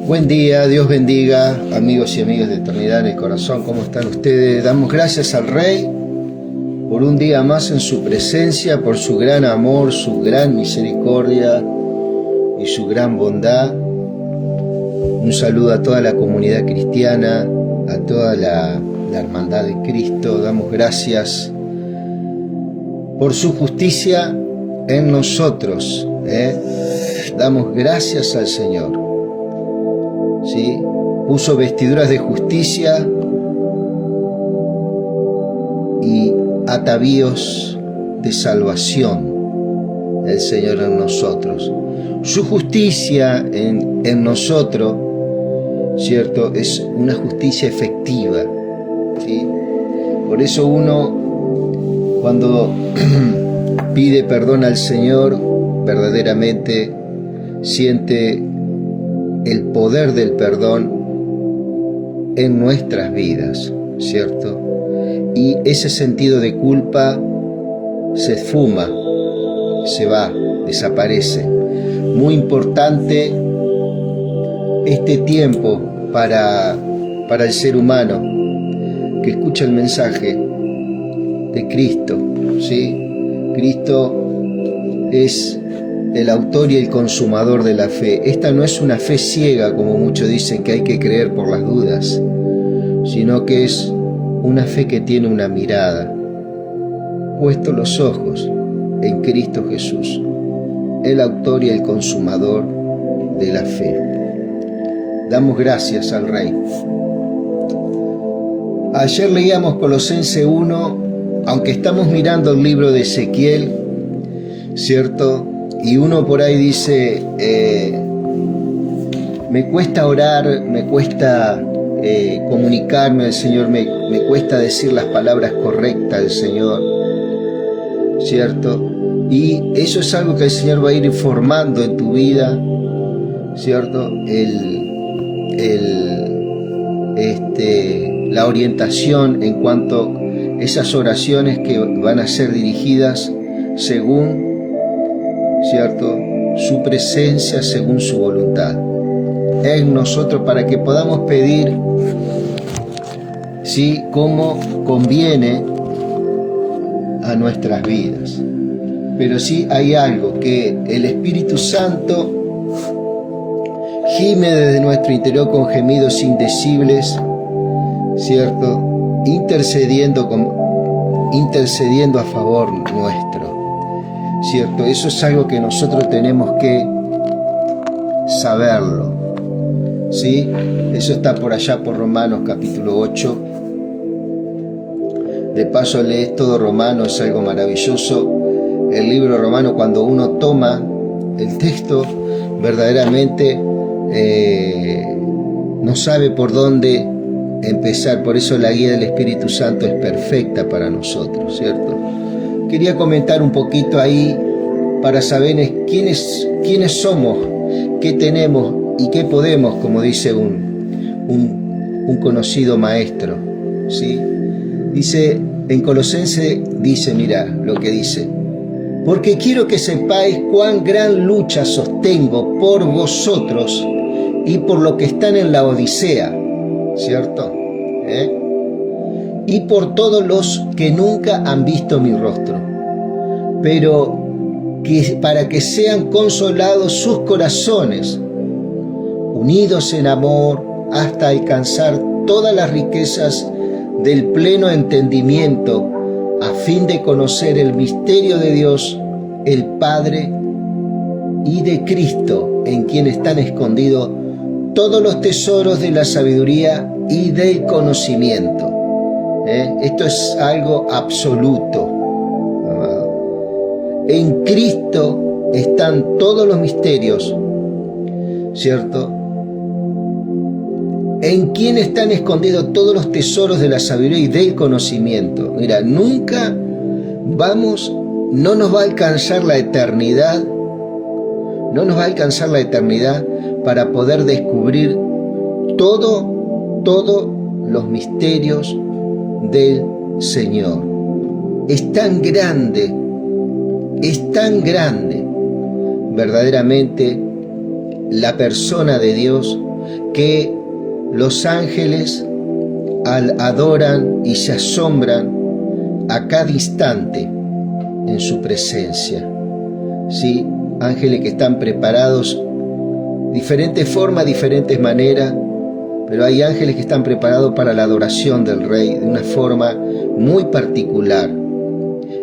Buen día, Dios bendiga, amigos y amigas de Eternidad en el Corazón. ¿Cómo están ustedes? Damos gracias al Rey por un día más en su presencia, por su gran amor, su gran misericordia y su gran bondad. Un saludo a toda la comunidad cristiana, a toda la hermandad de Cristo. Damos gracias por su justicia en nosotros. Damos gracias al Señor. ¿Sí? Puso vestiduras de justicia y atavíos de salvación el Señor en nosotros. Su justicia en nosotros, ¿cierto? Es una justicia efectiva, ¿sí? Por eso uno, cuando pide perdón al Señor, verdaderamente siente el poder del perdón en nuestras vidas, ¿cierto? Y ese sentido de culpa se esfuma, se va, desaparece. Muy importante este tiempo para el ser humano que escucha el mensaje de Cristo, ¿sí? Cristo es el autor y el consumador de la fe. Esta no es una fe ciega, como muchos dicen que hay que creer por las dudas, sino que es una fe que tiene una mirada, puesto los ojos en Cristo Jesús, el autor y el consumador de la fe. Damos gracias al Rey. Ayer leíamos Colosenses 1, aunque estamos mirando el libro de Ezequiel, ¿cierto? Y uno por ahí dice, me cuesta orar, me cuesta comunicarme al Señor, me cuesta decir las palabras correctas al Señor, ¿cierto? Y eso es algo que el Señor va a ir formando en tu vida, ¿cierto? La orientación en cuanto a esas oraciones que van a ser dirigidas según, ¿cierto?, su presencia, según su voluntad en nosotros, para que podamos pedir, ¿sí?, como conviene a nuestras vidas. Pero sí hay algo que el Espíritu Santo gime desde nuestro interior con gemidos indecibles, ¿cierto?, intercediendo a favor nuestro, ¿cierto? Eso es algo que nosotros tenemos que saberlo, ¿sí? Eso está por allá por Romanos capítulo 8. De paso lees todo Romanos, es algo maravilloso. El libro romano, cuando uno toma el texto, verdaderamente no sabe por dónde empezar. Por eso la guía del Espíritu Santo es perfecta para nosotros, ¿cierto? Quería comentar un poquito ahí para saber quiénes somos, qué tenemos y qué podemos, como dice un conocido maestro, ¿sí? Dice, en Colosenses dice, mira lo que dice: porque quiero que sepáis cuán gran lucha sostengo por vosotros y por los que están en la Odisea, ¿cierto? Y por todos los que nunca han visto mi rostro, pero que para que sean consolados sus corazones, unidos en amor, hasta alcanzar todas las riquezas del pleno entendimiento, a fin de conocer el misterio de Dios, el Padre, y de Cristo, en quien están escondidos todos los tesoros de la sabiduría y del conocimiento. Esto es algo absoluto, amado. En Cristo están todos los misterios, ¿cierto? En quien están escondidos todos los tesoros de la sabiduría y del conocimiento. Mira, nunca no nos va a alcanzar la eternidad, para poder descubrir todos los misterios del Señor. Es tan grande, verdaderamente, la persona de Dios, que los ángeles adoran y se asombran a cada instante en su presencia. ¿Sí? Ángeles que están preparados, diferentes formas, diferentes maneras, pero hay ángeles que están preparados para la adoración del Rey de una forma muy particular,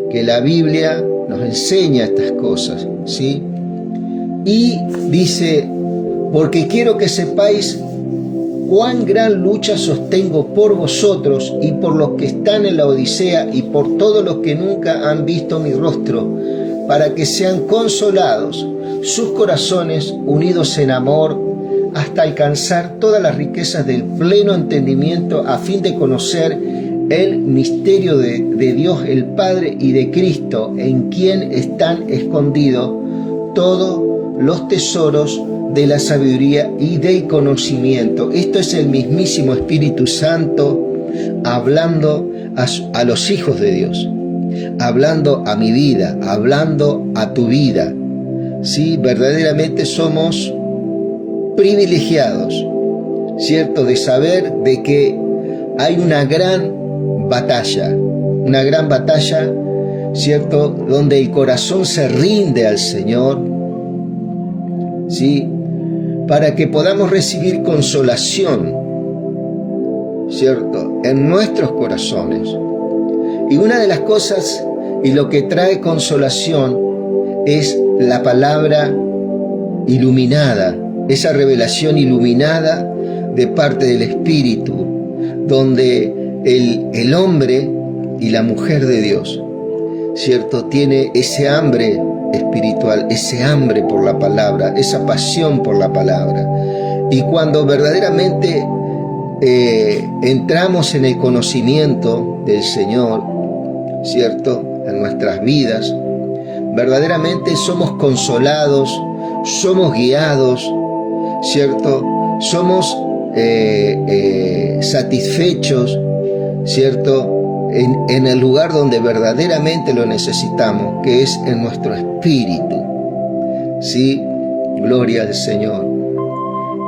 que la Biblia nos enseña estas cosas, ¿sí? Y dice, porque quiero que sepáis cuán gran lucha sostengo por vosotros y por los que están en la Odisea y por todos los que nunca han visto mi rostro, para que sean consolados sus corazones unidos en amor hasta alcanzar todas las riquezas del pleno entendimiento, a fin de conocer el misterio de Dios el Padre y de Cristo, en quien están escondidos todos los tesoros de la sabiduría y del conocimiento. Esto es el mismísimo Espíritu Santo hablando a los hijos de Dios, hablando a mi vida, hablando a tu vida. Sí, verdaderamente somos privilegiados, ¿cierto? De saber de que hay una gran batalla, ¿cierto? Donde el corazón se rinde al Señor, ¿sí? Para que podamos recibir consolación, ¿cierto? En nuestros corazones. Y una de las cosas y lo que trae consolación es la palabra iluminada, esa revelación iluminada de parte del Espíritu, donde el hombre y la mujer de Dios, ¿cierto? Tiene ese hambre espiritual, ese hambre por la palabra, esa pasión por la palabra. Y cuando verdaderamente entramos en el conocimiento del Señor, ¿cierto? En nuestras vidas, verdaderamente somos consolados, somos guiados, ¿cierto? Somos satisfechos, ¿cierto? En el lugar donde verdaderamente lo necesitamos, que es en nuestro espíritu. ¿Sí? Gloria al Señor.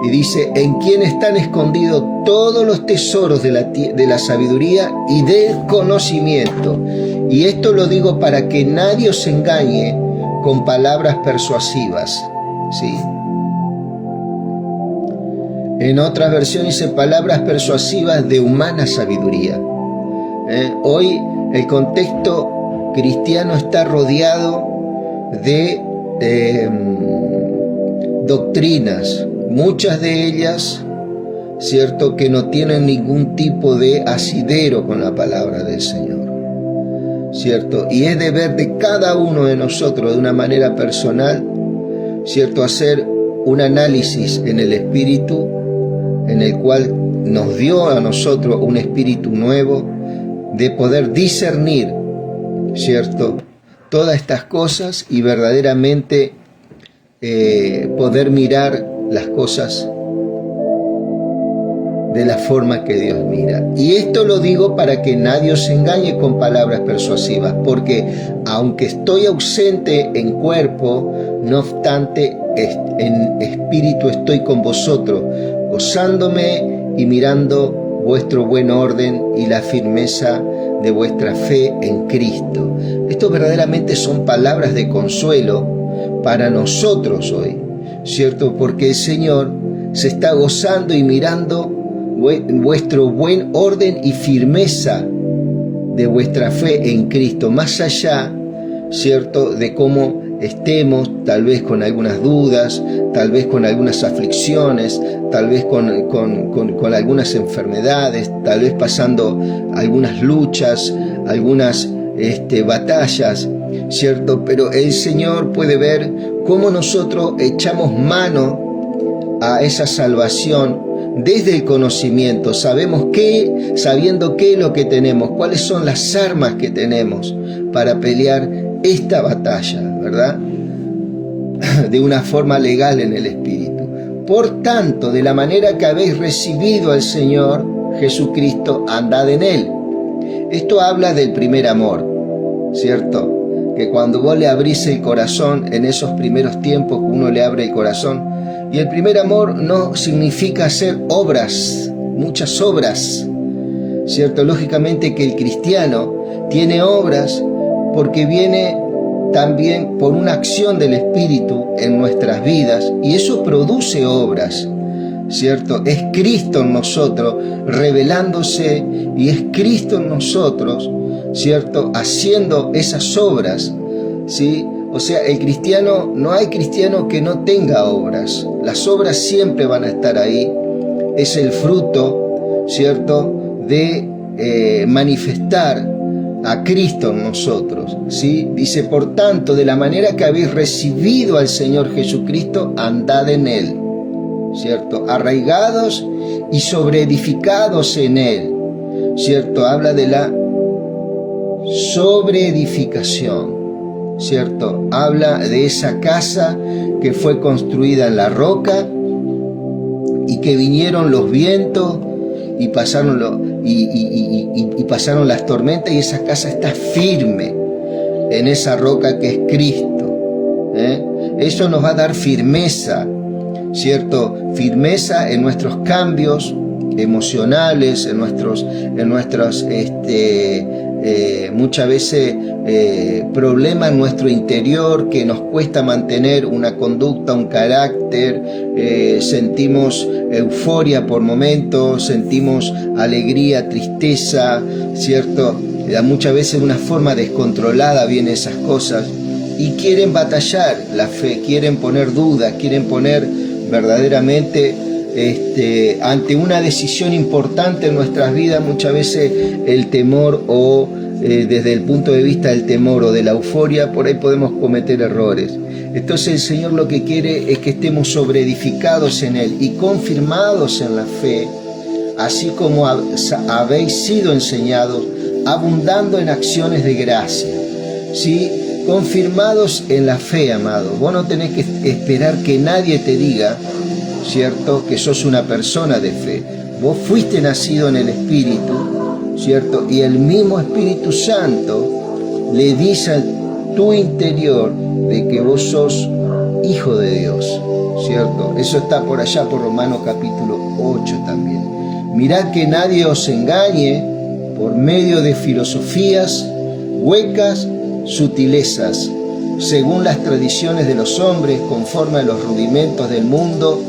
Y dice, en quien están escondidos todos los tesoros de la sabiduría y del conocimiento. Y esto lo digo para que nadie os engañe con palabras persuasivas. ¿Sí? En otras versiones dice palabras persuasivas de humana sabiduría. Hoy el contexto cristiano está rodeado de doctrinas, muchas de ellas, ¿cierto?, que no tienen ningún tipo de asidero con la palabra del Señor, ¿cierto? Y es deber de cada uno de nosotros, de una manera personal, ¿cierto?, hacer un análisis en el espíritu, en el cual nos dio a nosotros un espíritu nuevo, de poder discernir, ¿cierto?, todas estas cosas y verdaderamente poder mirar las cosas de la forma que Dios mira. Y esto lo digo para que nadie os engañe con palabras persuasivas, porque aunque estoy ausente en cuerpo, no obstante en espíritu estoy con vosotros, gozándome y mirando vuestro buen orden y la firmeza de vuestra fe en Cristo. Esto verdaderamente son palabras de consuelo para nosotros hoy, ¿cierto? Porque el Señor se está gozando y mirando vuestro buen orden y firmeza de vuestra fe en Cristo, más allá, ¿cierto?, de cómo estemos, tal vez con algunas dudas, tal vez con algunas aflicciones, tal vez con algunas enfermedades, tal vez pasando algunas luchas, algunas batallas, ¿cierto? Pero el Señor puede ver cómo nosotros echamos mano a esa salvación desde el conocimiento. Sabiendo qué es lo que tenemos, cuáles son las armas que tenemos para pelear esta batalla, ¿verdad? De una forma legal en el Espíritu. Por tanto, de la manera que habéis recibido al Señor Jesucristo, andad en Él. Esto habla del primer amor, ¿cierto? Que cuando vos le abrís el corazón, en esos primeros tiempos uno le abre el corazón, Y el primer amor no significa hacer obras, muchas obras, ¿cierto? Lógicamente que el cristiano tiene obras porque viene también por una acción del Espíritu en nuestras vidas, y eso produce obras, ¿cierto? Es Cristo en nosotros revelándose, y es Cristo en nosotros, ¿cierto? Haciendo esas obras, ¿sí? O sea, el cristiano, no hay cristiano que no tenga obras. Las obras siempre van a estar ahí. Es el fruto, ¿cierto?, de manifestar a Cristo en nosotros, ¿sí? Dice, por tanto, de la manera que habéis recibido al Señor Jesucristo, andad en Él, ¿cierto? Arraigados y sobreedificados en Él, ¿cierto? Habla de la sobreedificación, ¿cierto? Habla de esa casa que fue construida en la roca y que vinieron los vientos y pasaron, pasaron las tormentas, y esa casa está firme en esa roca que es Cristo, ¿eh? Eso nos va a dar firmeza, ¿cierto? Firmeza en nuestros cambios emocionales, en nuestros muchas veces problemas en nuestro interior que nos cuesta mantener una conducta, un carácter, sentimos euforia por momentos, sentimos alegría, tristeza, ¿cierto? Muchas veces de una forma descontrolada vienen esas cosas y quieren batallar la fe, quieren poner dudas, quieren poner verdaderamente ante una decisión importante en nuestras vidas, muchas veces el temor o desde el punto de vista del temor o de la euforia, por ahí podemos cometer errores. Entonces el Señor lo que quiere es que estemos sobreedificados en Él y confirmados en la fe, así como habéis sido enseñados, abundando en acciones de gracia, ¿sí? Confirmados en la fe, amado. Vos no tenés que esperar que nadie te diga, ¿cierto?, que sos una persona de fe. Vos fuiste nacido en el Espíritu, ¿cierto? Y el mismo Espíritu Santo le dice a tu interior de que vos sos hijo de Dios, ¿cierto? Eso está por allá por Romanos capítulo 8 también. Mirad que nadie os engañe por medio de filosofías huecas, sutilezas, según las tradiciones de los hombres, conforme a los rudimentos del mundo,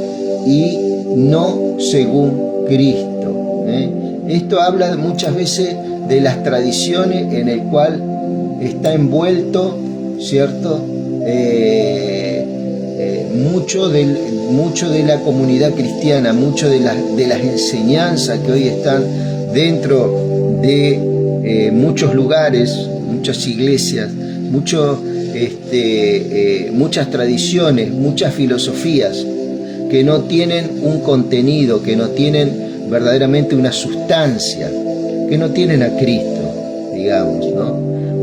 y no según Cristo, ¿eh? Esto habla muchas veces de las tradiciones en el cual está envuelto, ¿cierto? Mucho de la comunidad cristiana, mucho de las enseñanzas que hoy están dentro de muchos lugares, muchas iglesias, muchas tradiciones, muchas filosofías que no tienen un contenido, que no tienen verdaderamente una sustancia, que no tienen a Cristo, digamos, ¿no?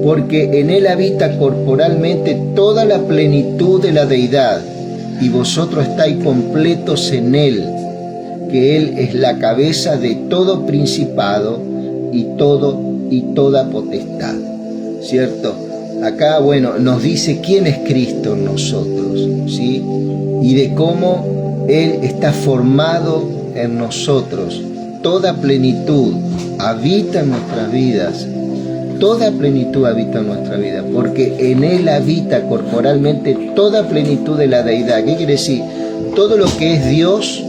Porque en Él habita corporalmente toda la plenitud de la deidad, y vosotros estáis completos en Él, que Él es la cabeza de todo principado y toda potestad, ¿cierto? Acá, bueno, nos dice quién es Cristo en nosotros, ¿sí? Y de cómo Él está formado en nosotros. Toda plenitud habita en nuestras vidas. Toda plenitud habita en nuestra vida, porque en Él habita corporalmente toda plenitud de la deidad. ¿Qué quiere decir? Todo lo que es Dios,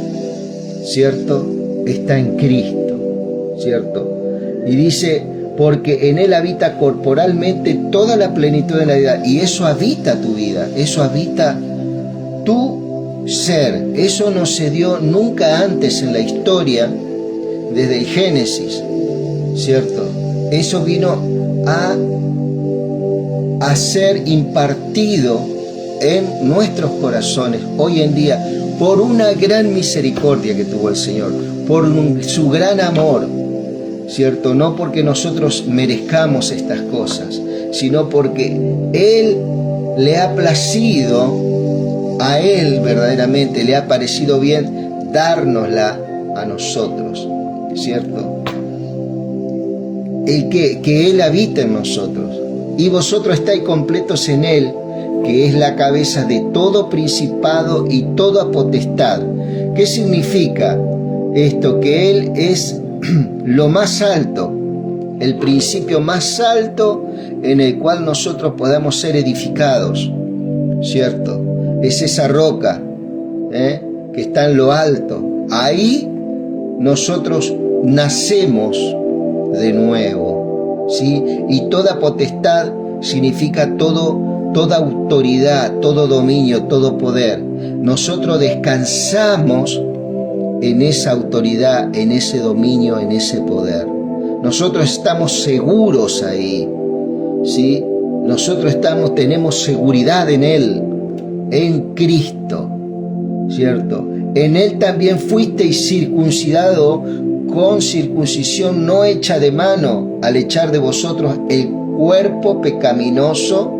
¿cierto?, está en Cristo, ¿cierto? Y dice, porque en Él habita corporalmente toda la plenitud de la deidad, y eso habita tu vida, eso habita tu ser. Eso no se dio nunca antes en la historia, desde el Génesis, ¿cierto? Eso vino a ser impartido en nuestros corazones hoy en día por una gran misericordia que tuvo el Señor, por su gran amor, ¿cierto? No porque nosotros merezcamos estas cosas, sino porque Él le ha placido, a Él verdaderamente le ha parecido bien dárnosla a nosotros, ¿cierto? Que Él habita en nosotros, y vosotros estáis completos en Él, que es la cabeza de todo principado y toda potestad. ¿Qué significa esto? Que Él es lo más alto, el principio más alto en el cual nosotros podamos ser edificados, ¿cierto? Es esa roca que está en lo alto. Ahí nosotros nacemos de nuevo, ¿sí? Y toda potestad significa toda autoridad, todo dominio, todo poder. Nosotros descansamos en esa autoridad, en ese dominio, en ese poder. Nosotros estamos seguros ahí, ¿sí? Nosotros tenemos seguridad en Él, en Cristo, ¿cierto? En Él también fuisteis circuncidado con circuncisión no hecha de mano, al echar de vosotros el cuerpo pecaminoso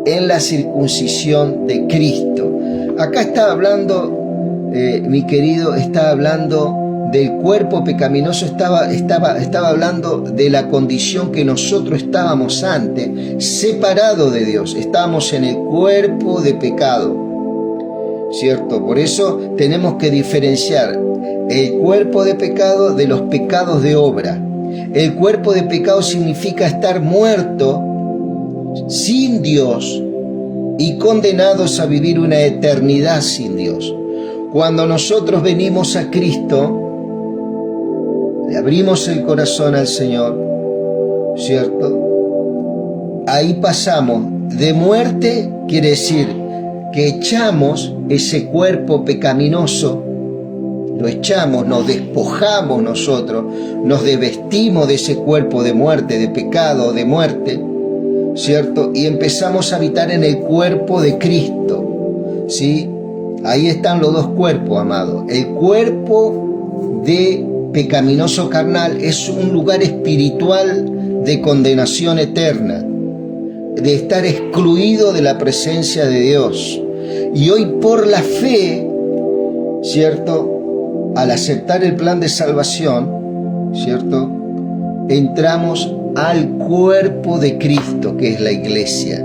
en la circuncisión de Cristo. Acá está hablando, mi querido, está hablando del cuerpo pecaminoso, estaba hablando de la condición que nosotros estábamos antes, separados de Dios, estábamos en el cuerpo de pecado, ¿cierto? Por eso tenemos que diferenciar el cuerpo de pecado de los pecados de obra. El cuerpo de pecado significa estar muerto, sin Dios y condenados a vivir una eternidad sin Dios. Cuando nosotros venimos a Cristo, le abrimos el corazón al Señor, ¿cierto? Ahí pasamos de muerte, quiere decir que echamos ese cuerpo pecaminoso, lo echamos, nos despojamos nosotros, nos desvestimos de ese cuerpo de muerte, de pecado, de muerte, ¿cierto? Y empezamos a habitar en el cuerpo de Cristo, ¿sí? Ahí están los dos cuerpos, amados. El cuerpo de pecaminoso carnal es un lugar espiritual de condenación eterna, de estar excluido de la presencia de Dios. Y hoy por la fe, ¿cierto?, al aceptar el plan de salvación, ¿cierto?, entramos al cuerpo de Cristo, que es la iglesia.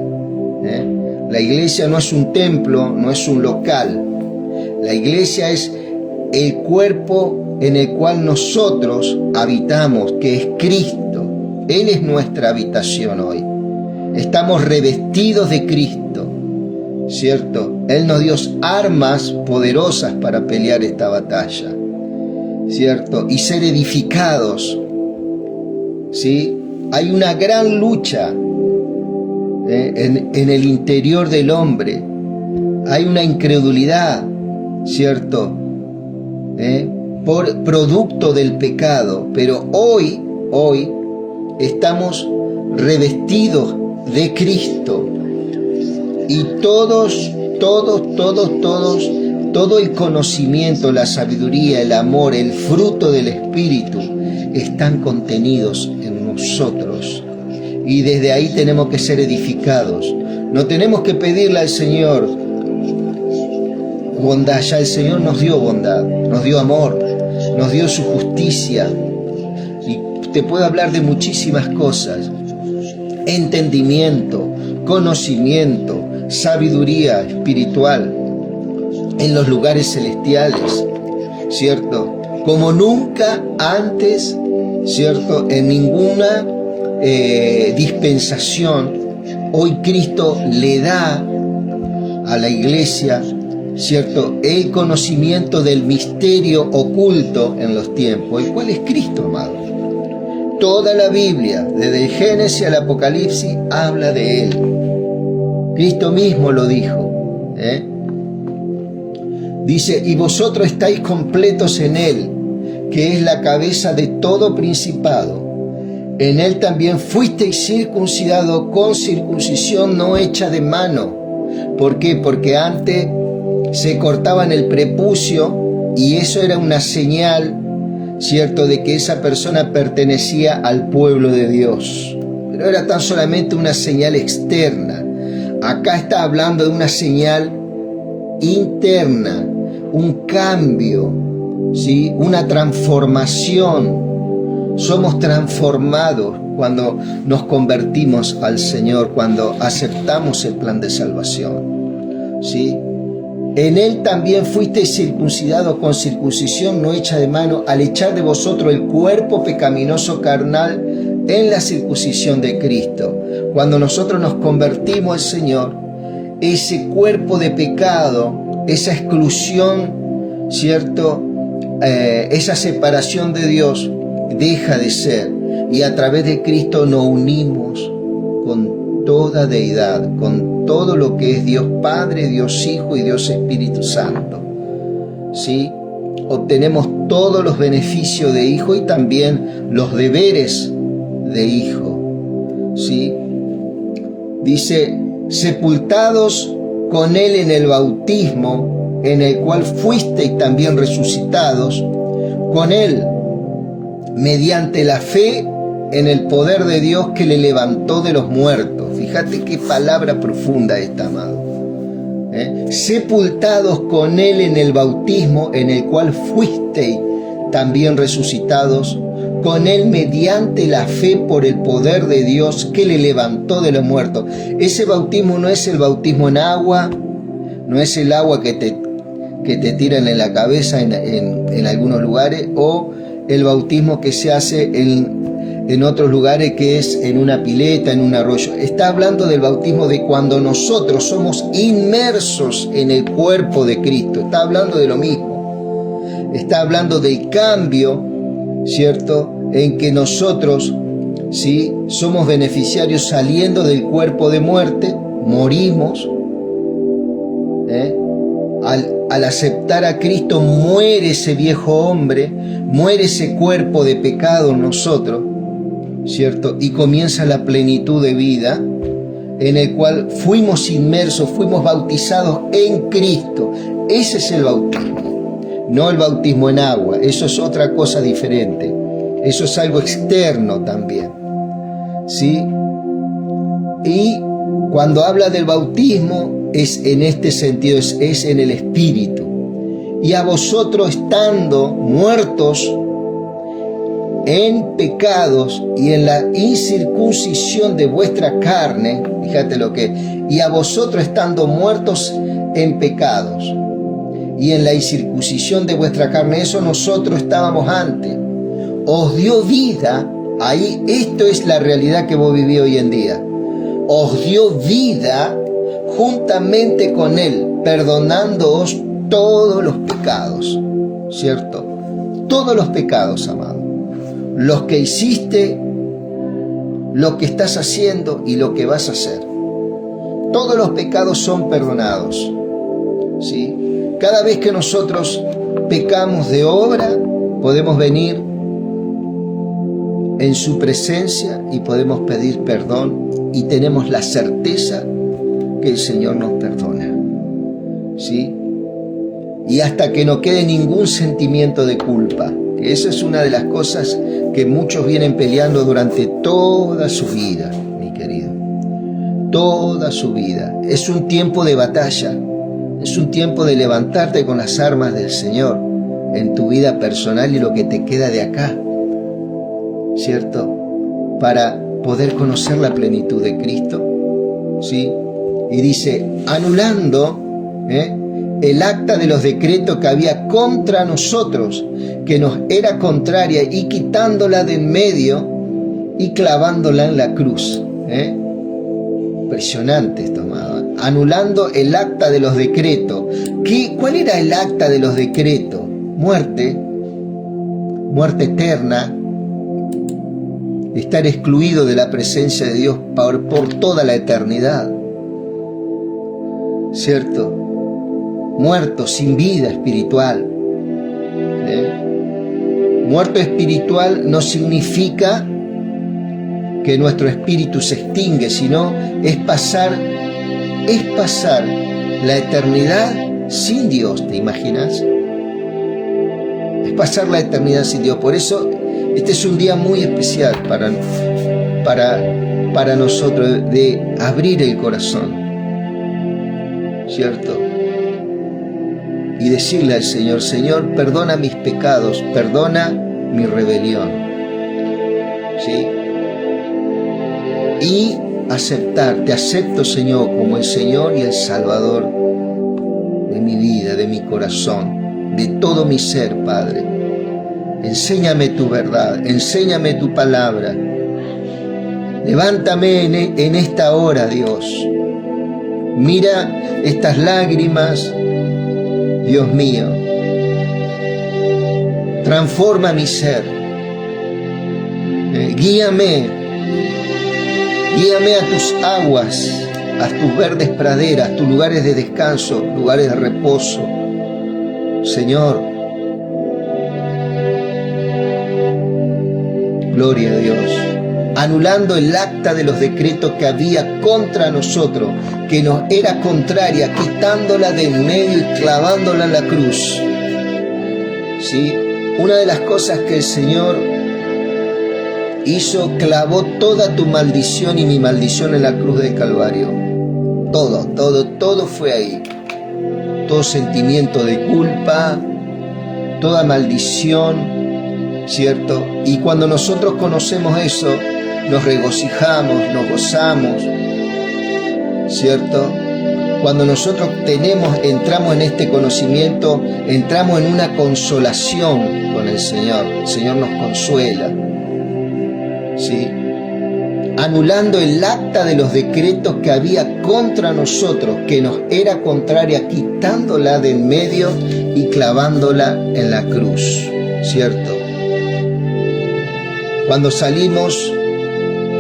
La iglesia no es un templo, no es un local. La iglesia es el cuerpo en el cual nosotros habitamos, que es Cristo. Él es nuestra habitación hoy. Estamos revestidos de Cristo, ¿cierto? Él nos dio armas poderosas para pelear esta batalla, ¿cierto? Y ser edificados, ¿sí? Hay una gran lucha en el interior del hombre. Hay una incredulidad, ¿cierto? Por producto del pecado, pero hoy estamos revestidos de Cristo y todo el conocimiento, la sabiduría, el amor, el fruto del Espíritu están contenidos en nosotros, y desde ahí tenemos que ser edificados. No tenemos que pedirle al Señor bondad, ya el Señor nos dio bondad, nos dio amor, nos dio su justicia, y te puedo hablar de muchísimas cosas: entendimiento, conocimiento, sabiduría espiritual en los lugares celestiales, ¿cierto? Como nunca antes, ¿cierto? En ninguna dispensación, hoy Cristo le da a la iglesia, ¿cierto?, el conocimiento del misterio oculto en los tiempos, el cual es Cristo, amado. Toda la Biblia, desde el Génesis al Apocalipsis, habla de Él. Cristo mismo lo dijo, Dice: y vosotros estáis completos en Él, que es la cabeza de todo principado. En Él también fuisteis circuncidados con circuncisión no hecha de mano. ¿Por qué? Porque antes se cortaban el prepucio y eso era una señal, ¿cierto?, de que esa persona pertenecía al pueblo de Dios. Pero era tan solamente una señal externa. Acá está hablando de una señal interna, un cambio, ¿sí?, una transformación. Somos transformados cuando nos convertimos al Señor, cuando aceptamos el plan de salvación, ¿sí? En Él también fuisteis circuncidados con circuncisión no hecha de mano, al echar de vosotros el cuerpo pecaminoso carnal en la circuncisión de Cristo. Cuando nosotros nos convertimos al Señor, ese cuerpo de pecado, esa exclusión, ¿cierto? Esa separación de Dios deja de ser, y a través de Cristo nos unimos con toda deidad, con todo lo que es Dios Padre, Dios Hijo y Dios Espíritu Santo, ¿sí? Obtenemos todos los beneficios de hijo y también los deberes de hijo, ¿sí? Dice, sepultados con Él en el bautismo, en el cual fuisteis también resucitados, con Él, mediante la fe en el poder de Dios que le levantó de los muertos. Fíjate qué palabra profunda esta, amado. Sepultados con Él en el bautismo, en el cual fuisteis también resucitados, con Él mediante la fe por el poder de Dios que le levantó de los muertos. Ese bautismo no es el bautismo en agua, no es el agua que te tiran en la cabeza en algunos lugares, o el bautismo que se hace en otros lugares, que es en una pileta, en un arroyo. Está hablando del bautismo de cuando nosotros somos inmersos en el cuerpo de Cristo. Está hablando de lo mismo. Está hablando del cambio, ¿cierto? En que nosotros, ¿sí?, somos beneficiarios saliendo del cuerpo de muerte, morimos. Al aceptar a Cristo muere ese viejo hombre, muere ese cuerpo de pecado en nosotros, ¿cierto? Y comienza la plenitud de vida, en el cual fuimos inmersos, fuimos bautizados en Cristo. Ese es el bautismo, no el bautismo en agua. Eso es otra cosa diferente. Eso es algo externo también, ¿sí? Y cuando habla del bautismo, es en este sentido, es en el Espíritu. Y a vosotros, estando muertos en pecados y en la incircuncisión de vuestra carne, fíjate lo que, y a vosotros estando muertos en pecados y en la incircuncisión de vuestra carne, eso nosotros estábamos antes, os dio vida. Ahí, esto es la realidad que vos vivís hoy en día. Os dio vida juntamente con Él, perdonándoos todos los pecados, ¿cierto? Todos los pecados, amado. Los que hiciste, lo que estás haciendo y lo que vas a hacer. Todos los pecados son perdonados, ¿sí? Cada vez que nosotros pecamos de obra, podemos venir en su presencia y podemos pedir perdón, y tenemos la certeza que el Señor nos perdona, ¿sí? Y hasta que no quede ningún sentimiento de culpa, que esa es una de las cosas que muchos vienen peleando durante toda su vida, mi querido, toda su vida. Es un tiempo de batalla, es un tiempo de levantarte con las armas del Señor en tu vida personal y lo que te queda de acá, ¿cierto? Para poder conocer la plenitud de Cristo, ¿sí? Y dice, anulando el acta de los decretos que había contra nosotros, que nos era contraria, y quitándola de en medio y clavándola en la cruz. Impresionante esto, amado. Anulando el acta de los decretos. ¿Cuál era el acta de los decretos? Muerte eterna, estar excluido de la presencia de Dios por toda la eternidad, ¿cierto? Muerto, sin vida espiritual. Muerto espiritual no significa que nuestro espíritu se extingue, sino es pasar la eternidad sin Dios, ¿te imaginas? Es pasar la eternidad sin Dios. Por eso este es un día muy especial para nosotros, de abrir el corazón, ¿cierto? Y decirle al Señor, Señor, perdona mis pecados, perdona mi rebelión, ¿sí? y aceptar. Te acepto, Señor, como el Señor y el Salvador de mi vida, de mi corazón, de todo mi ser, Padre. Enséñame tu verdad, enséñame tu palabra. Levántame en esta hora, Dios. Mira estas lágrimas, Dios mío. Transforma mi ser. Guíame a tus aguas, a tus verdes praderas, tus lugares de descanso, lugares de reposo. Señor, gloria a Dios. Anulando el acta de los decretos que había contra nosotros, que nos era contraria, quitándola de en medio y clavándola en la cruz. ¿Sí? Una de las cosas que el Señor hizo, clavó toda tu maldición y mi maldición en la cruz del Calvario. Todo fue ahí. Todo sentimiento de culpa, toda maldición, ¿cierto? Y cuando nosotros conocemos eso, nos regocijamos, nos gozamos, ¿cierto? Cuando nosotros entramos en este conocimiento, entramos en una consolación con el Señor. El Señor nos consuela, ¿sí? Anulando el acta de los decretos que había contra nosotros, que nos era contraria, quitándola de en medio y clavándola en la cruz, ¿cierto? Cuando salimos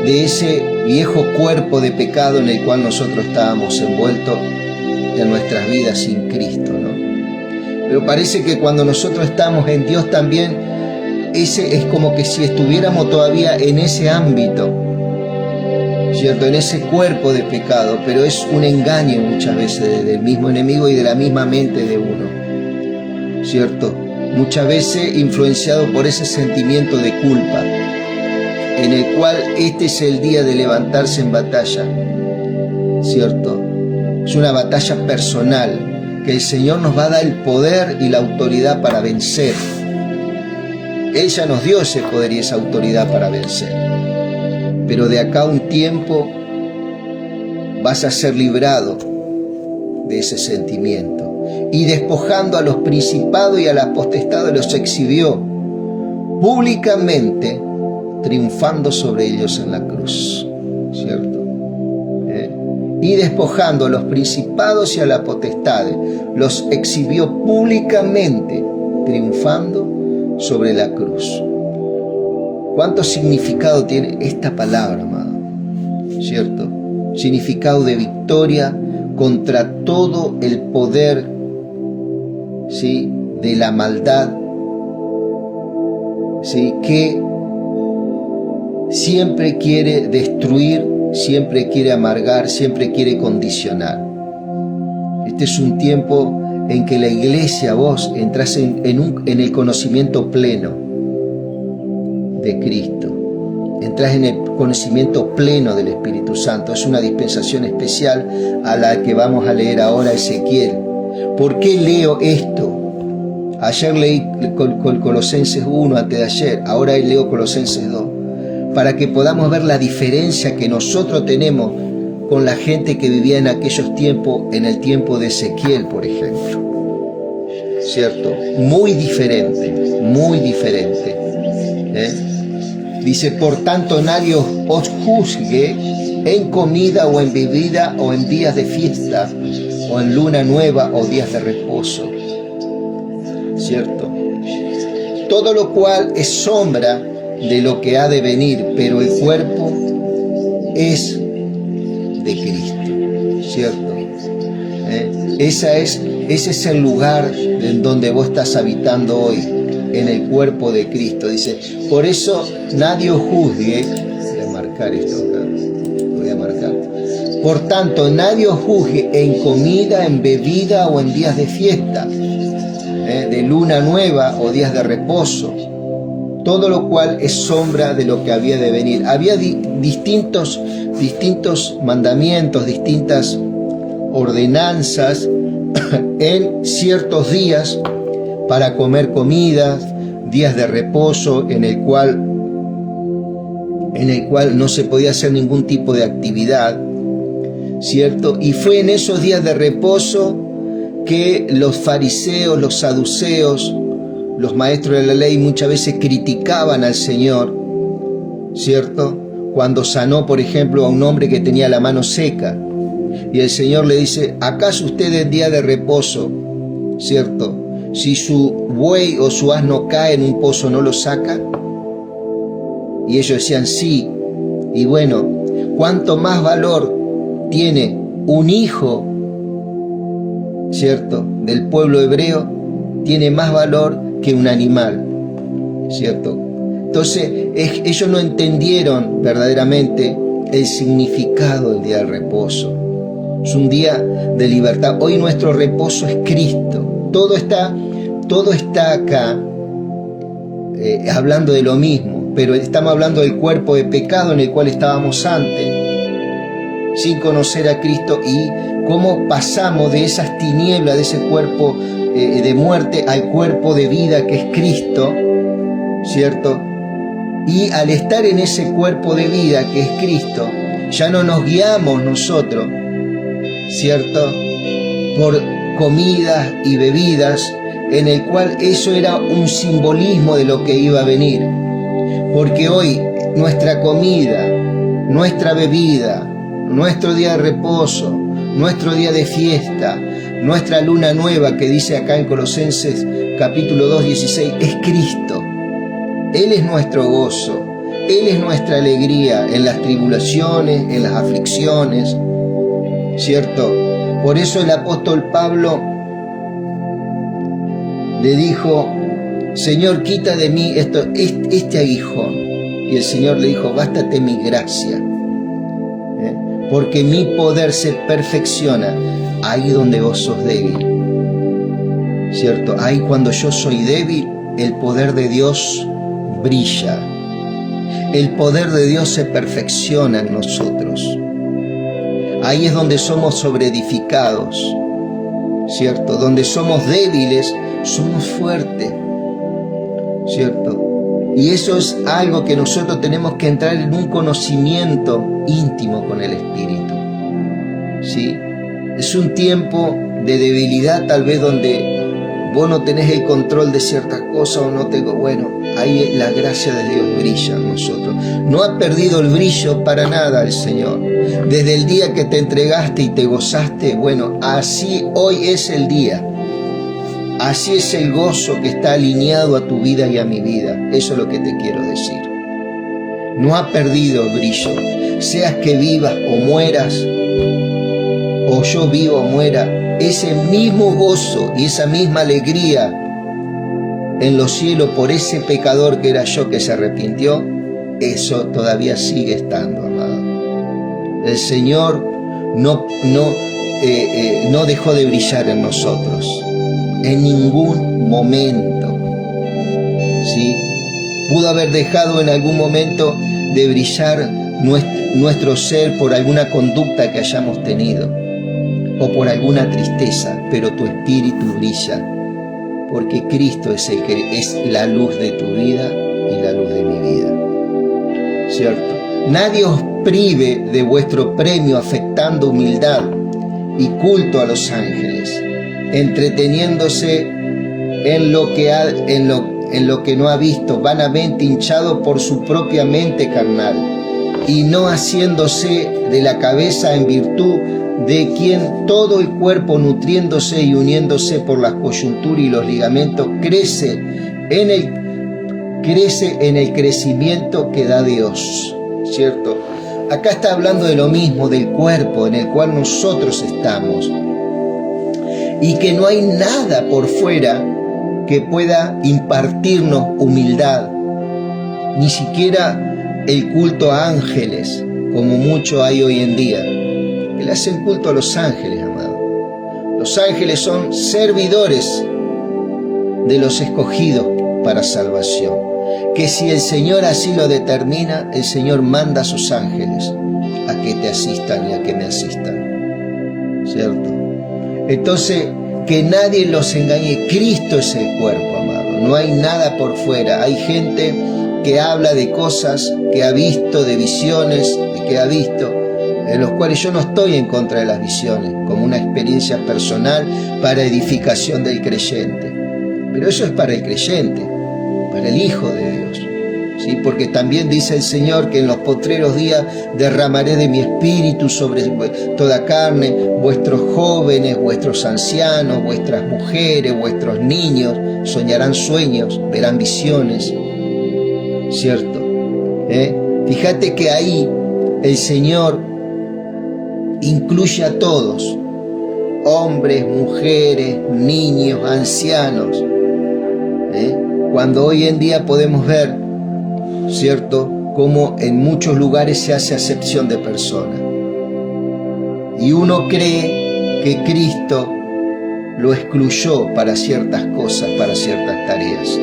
de ese viejo cuerpo de pecado en el cual nosotros estábamos envueltos en nuestras vidas sin Cristo, ¿no? Pero parece que cuando nosotros estamos en Dios también, ese es como que si estuviéramos todavía en ese ámbito, ¿cierto? En ese cuerpo de pecado, pero es un engaño muchas veces del mismo enemigo y de la misma mente de uno, ¿cierto? Muchas veces influenciado por ese sentimiento de culpa, en el cual este es el día de levantarse en batalla, ¿cierto? Es una batalla personal, que el Señor nos va a dar el poder y la autoridad para vencer. Él ya nos dio ese poder y esa autoridad para vencer. Pero de acá a un tiempo vas a ser librado de ese sentimiento. Y despojando a los principados y a las potestades los exhibió públicamente, triunfando sobre ellos en la cruz, ¿cierto? Y despojando a los principados y a las potestades, los exhibió públicamente, triunfando sobre la cruz. ¿Cuánto significado tiene esta palabra, amado? ¿Cierto? Significado de victoria contra todo el poder, ¿sí?, de la maldad, ¿sí?, que siempre quiere destruir, siempre quiere amargar, siempre quiere condicionar. Este es un tiempo en que la iglesia, vos entras en el conocimiento pleno de Cristo. Entras en el conocimiento pleno del Espíritu Santo. Es una dispensación especial a la que vamos a leer ahora Ezequiel. ¿Por qué leo esto? Ayer leí Colosenses 1, antes de ayer. Ahora leo Colosenses 2. Para que podamos ver la diferencia que nosotros tenemos con la gente que vivía en aquellos tiempos, en el tiempo de Ezequiel, por ejemplo. ¿Cierto? Muy diferente, muy diferente. Dice, por tanto nadie os juzgue en comida o en bebida o en días de fiesta o en luna nueva o días de reposo. ¿Cierto? Todo lo cual es sombra de lo que ha de venir, pero el cuerpo es de Cristo, ¿cierto? Ese es el lugar en donde vos estás habitando hoy, en el cuerpo de Cristo. Dice, por eso nadie os juzgue. Voy a marcar esto acá. Voy a marcar. Por tanto, nadie os juzgue en comida, en bebida o en días de fiesta, de luna nueva o días de reposo. Todo lo cual es sombra de lo que había de venir. Había distintos mandamientos, distintas ordenanzas en ciertos días para comer comidas, días de reposo en el cual en el cual no se podía hacer ningún tipo de actividad, ¿cierto? Y fue en esos días de reposo que los fariseos, los saduceos, los maestros de la ley muchas veces criticaban al Señor, ¿cierto? Cuando sanó, por ejemplo, a un hombre que tenía la mano seca. Y el Señor le dice, ¿acaso usted en día de reposo, ¿cierto? Si su buey o su asno cae en un pozo, ¿no lo saca? Y ellos decían, sí. Y bueno, ¿cuánto más valor tiene un hijo, ¿cierto?, del pueblo hebreo? Tiene más valor que un animal, ¿cierto? Entonces, ellos no entendieron verdaderamente el significado del día del reposo. Es un día de libertad. Hoy nuestro reposo es Cristo. Todo está acá hablando de lo mismo, pero estamos hablando del cuerpo de pecado en el cual estábamos antes, sin conocer a Cristo, y cómo pasamos de esas tinieblas, de ese cuerpo de muerte al cuerpo de vida que es Cristo, ¿cierto? Y al estar en ese cuerpo de vida que es Cristo, ya no nos guiamos nosotros, ¿cierto?, por comidas y bebidas, en el cual eso era un simbolismo de lo que iba a venir. Porque hoy nuestra comida, nuestra bebida, nuestro día de reposo, nuestro día de fiesta, nuestra luna nueva que dice acá en Colosenses capítulo 2, 16, es Cristo. Él es nuestro gozo, Él es nuestra alegría en las tribulaciones, en las aflicciones, ¿cierto? Por eso el apóstol Pablo le dijo, Señor, quita de mí este aguijón. Y el Señor le dijo, bástate mi gracia, porque mi poder se perfecciona ahí donde vos sos débil, ¿cierto? Ahí cuando yo soy débil, el poder de Dios brilla. El poder de Dios se perfecciona en nosotros. Ahí es donde somos sobreedificados, ¿cierto? Donde somos débiles, somos fuertes, ¿cierto? Y eso es algo que nosotros tenemos que entrar en un conocimiento íntimo con el Espíritu, ¿sí? Es un tiempo de debilidad tal vez donde vos no tenés el control de ciertas cosas o no tengo, bueno, ahí la gracia de Dios brilla en nosotros. No ha perdido el brillo para nada el Señor. Desde el día que te entregaste y te gozaste, bueno, así hoy es el día. Así es el gozo que está alineado a tu vida y a mi vida. Eso es lo que te quiero decir. No ha perdido el brillo. Seas que vivas o mueras, o yo vivo o muera, ese mismo gozo y esa misma alegría en los cielos por ese pecador que era yo que se arrepintió, eso todavía sigue estando, amado. El Señor no dejó de brillar en nosotros en ningún momento, ¿sí? Pudo haber dejado en algún momento de brillar nuestro ser por alguna conducta que hayamos tenido o por alguna tristeza, pero tu espíritu brilla porque Cristo es el que es la luz de tu vida y la luz de mi vida, ¿cierto? Nadie os prive de vuestro premio afectando humildad y culto a los ángeles, entreteniéndose en lo que no ha visto, vanamente hinchado por su propia mente carnal, y no haciéndose de la cabeza en virtud de quien todo el cuerpo, nutriéndose y uniéndose por las coyunturas y los ligamentos, crece en el crecimiento que da Dios, ¿cierto? Acá está hablando de lo mismo, del cuerpo en el cual nosotros estamos, y que no hay nada por fuera que pueda impartirnos humildad, ni siquiera el culto a ángeles, como mucho hay hoy en día. Que le hacen culto a los ángeles, amado. Los ángeles son servidores de los escogidos para salvación. Que si el Señor así lo determina, el Señor manda a sus ángeles a que te asistan y a que me asistan, ¿cierto? Entonces, que nadie los engañe. Cristo es el cuerpo, amado. No hay nada por fuera. Hay gente que habla de cosas que ha visto, de visiones que ha visto, en los cuales yo no estoy en contra de las visiones, como una experiencia personal para edificación del creyente. Pero eso es para el creyente, para el Hijo de Dios. ¿Sí? Porque también dice el Señor que en los postreros días derramaré de mi espíritu sobre toda carne, vuestros jóvenes, vuestros ancianos, vuestras mujeres, vuestros niños soñarán sueños, verán visiones, ¿cierto? Fíjate que ahí el Señor incluye a todos, hombres, mujeres, niños, ancianos, cuando hoy en día podemos ver, ¿cierto?, como en muchos lugares se hace acepción de personas. Y uno cree que Cristo lo excluyó para ciertas cosas, para ciertas tareas,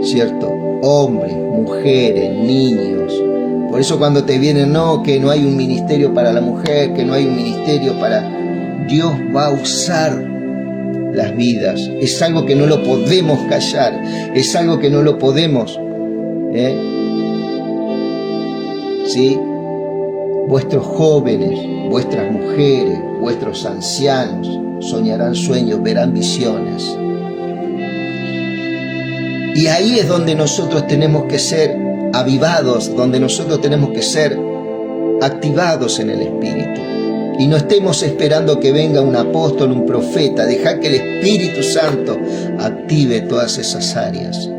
¿cierto? Hombres, mujeres, niños. Por eso cuando te vienen, no, que no hay un ministerio para la mujer, que no hay un ministerio para... Dios va a usar las vidas. Es algo que no lo podemos callar, es algo que no lo podemos... ¿Sí? Vuestros jóvenes, vuestras mujeres, vuestros ancianos soñarán sueños, verán visiones. Y ahí es donde nosotros tenemos que ser avivados, donde nosotros tenemos que ser activados en el Espíritu. Y no estemos esperando que venga un apóstol, un profeta. Deja que el Espíritu Santo active todas esas áreas.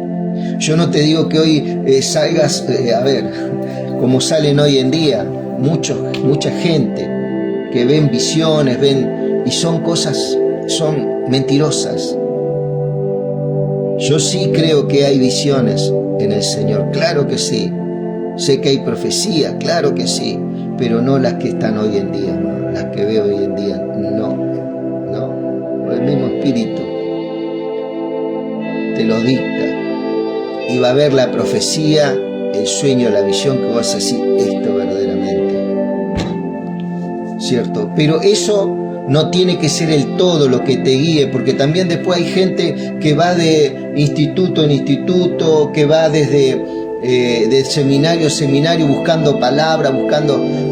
Yo no te digo que hoy salgas, como salen hoy en día, mucha gente que ven visiones, y son cosas, son mentirosas. Yo sí creo que hay visiones en el Señor, claro que sí. Sé que hay profecía, claro que sí, pero no las que están hoy en día, no. Las que veo hoy en día, no. El mismo Espíritu te lo dicta. Y va a haber la profecía, el sueño, la visión, que vas a decir esto verdaderamente, ¿cierto? Pero eso no tiene que ser el todo lo que te guíe, porque también después hay gente que va de instituto en instituto, que va desde de seminario a seminario buscando palabra,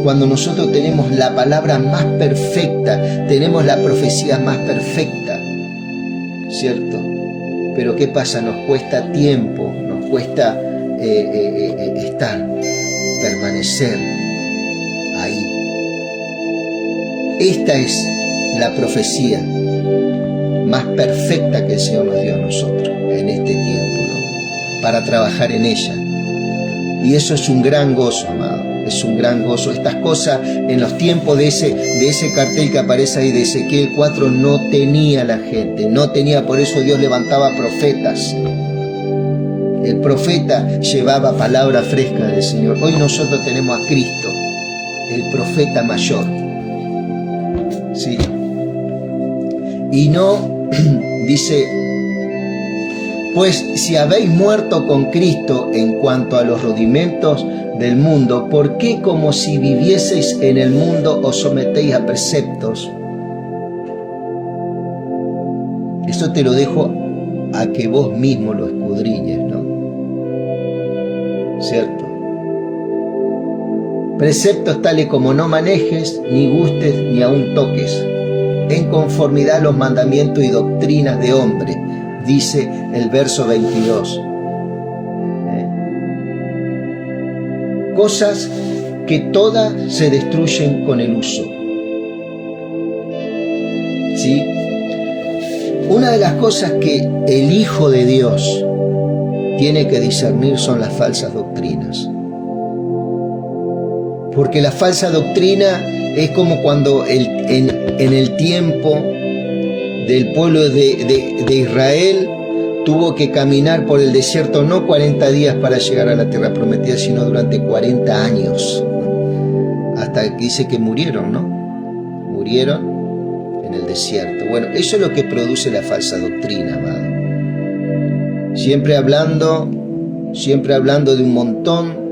cuando nosotros tenemos la palabra más perfecta, tenemos la profecía más perfecta, ¿cierto? Pero ¿qué pasa? Nos cuesta tiempo, nos cuesta permanecer ahí. Esta es la profecía más perfecta que el Señor nos dio a nosotros en este tiempo, ¿no? Para trabajar en ella. Y eso es un gran gozo, amado. Es un gran gozo. Estas cosas en los tiempos de ese cartel que aparece ahí de Ezequiel 4 no tenía la gente, no tenía, por eso Dios levantaba profetas. El profeta llevaba palabra fresca del Señor. Hoy nosotros tenemos a Cristo, el profeta mayor. ¿Sí? Y no, dice, pues si habéis muerto con Cristo en cuanto a los rudimentos del mundo, ¿por qué como si vivieseis en el mundo os sometéis a preceptos? Eso te lo dejo a que vos mismo lo escudriñes, ¿no? ¿Cierto? Preceptos tales como no manejes, ni gustes, ni aun toques, en conformidad a los mandamientos y doctrinas de hombre, dice el verso 22. Cosas que todas se destruyen con el uso. ¿Sí? Una de las cosas que el Hijo de Dios tiene que discernir son las falsas doctrinas. Porque la falsa doctrina es como cuando en el tiempo del pueblo de Israel tuvo que caminar por el desierto no 40 días para llegar a la tierra prometida, sino durante 40 años. Hasta que dice que murieron, ¿no? Murieron en el desierto. Bueno, eso es lo que produce la falsa doctrina, amado. Siempre hablando de un montón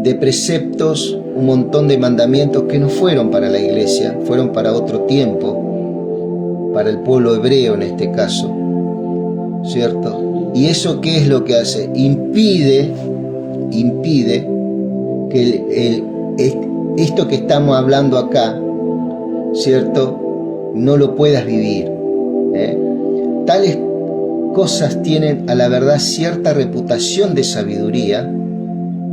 de preceptos, un montón de mandamientos que no fueron para la iglesia, fueron para otro tiempo, para el pueblo hebreo en este caso, ¿cierto? ¿Y eso qué es lo que hace? Impide que esto que estamos hablando acá, ¿cierto?, no lo puedas vivir. Tales cosas tienen a la verdad cierta reputación de sabiduría,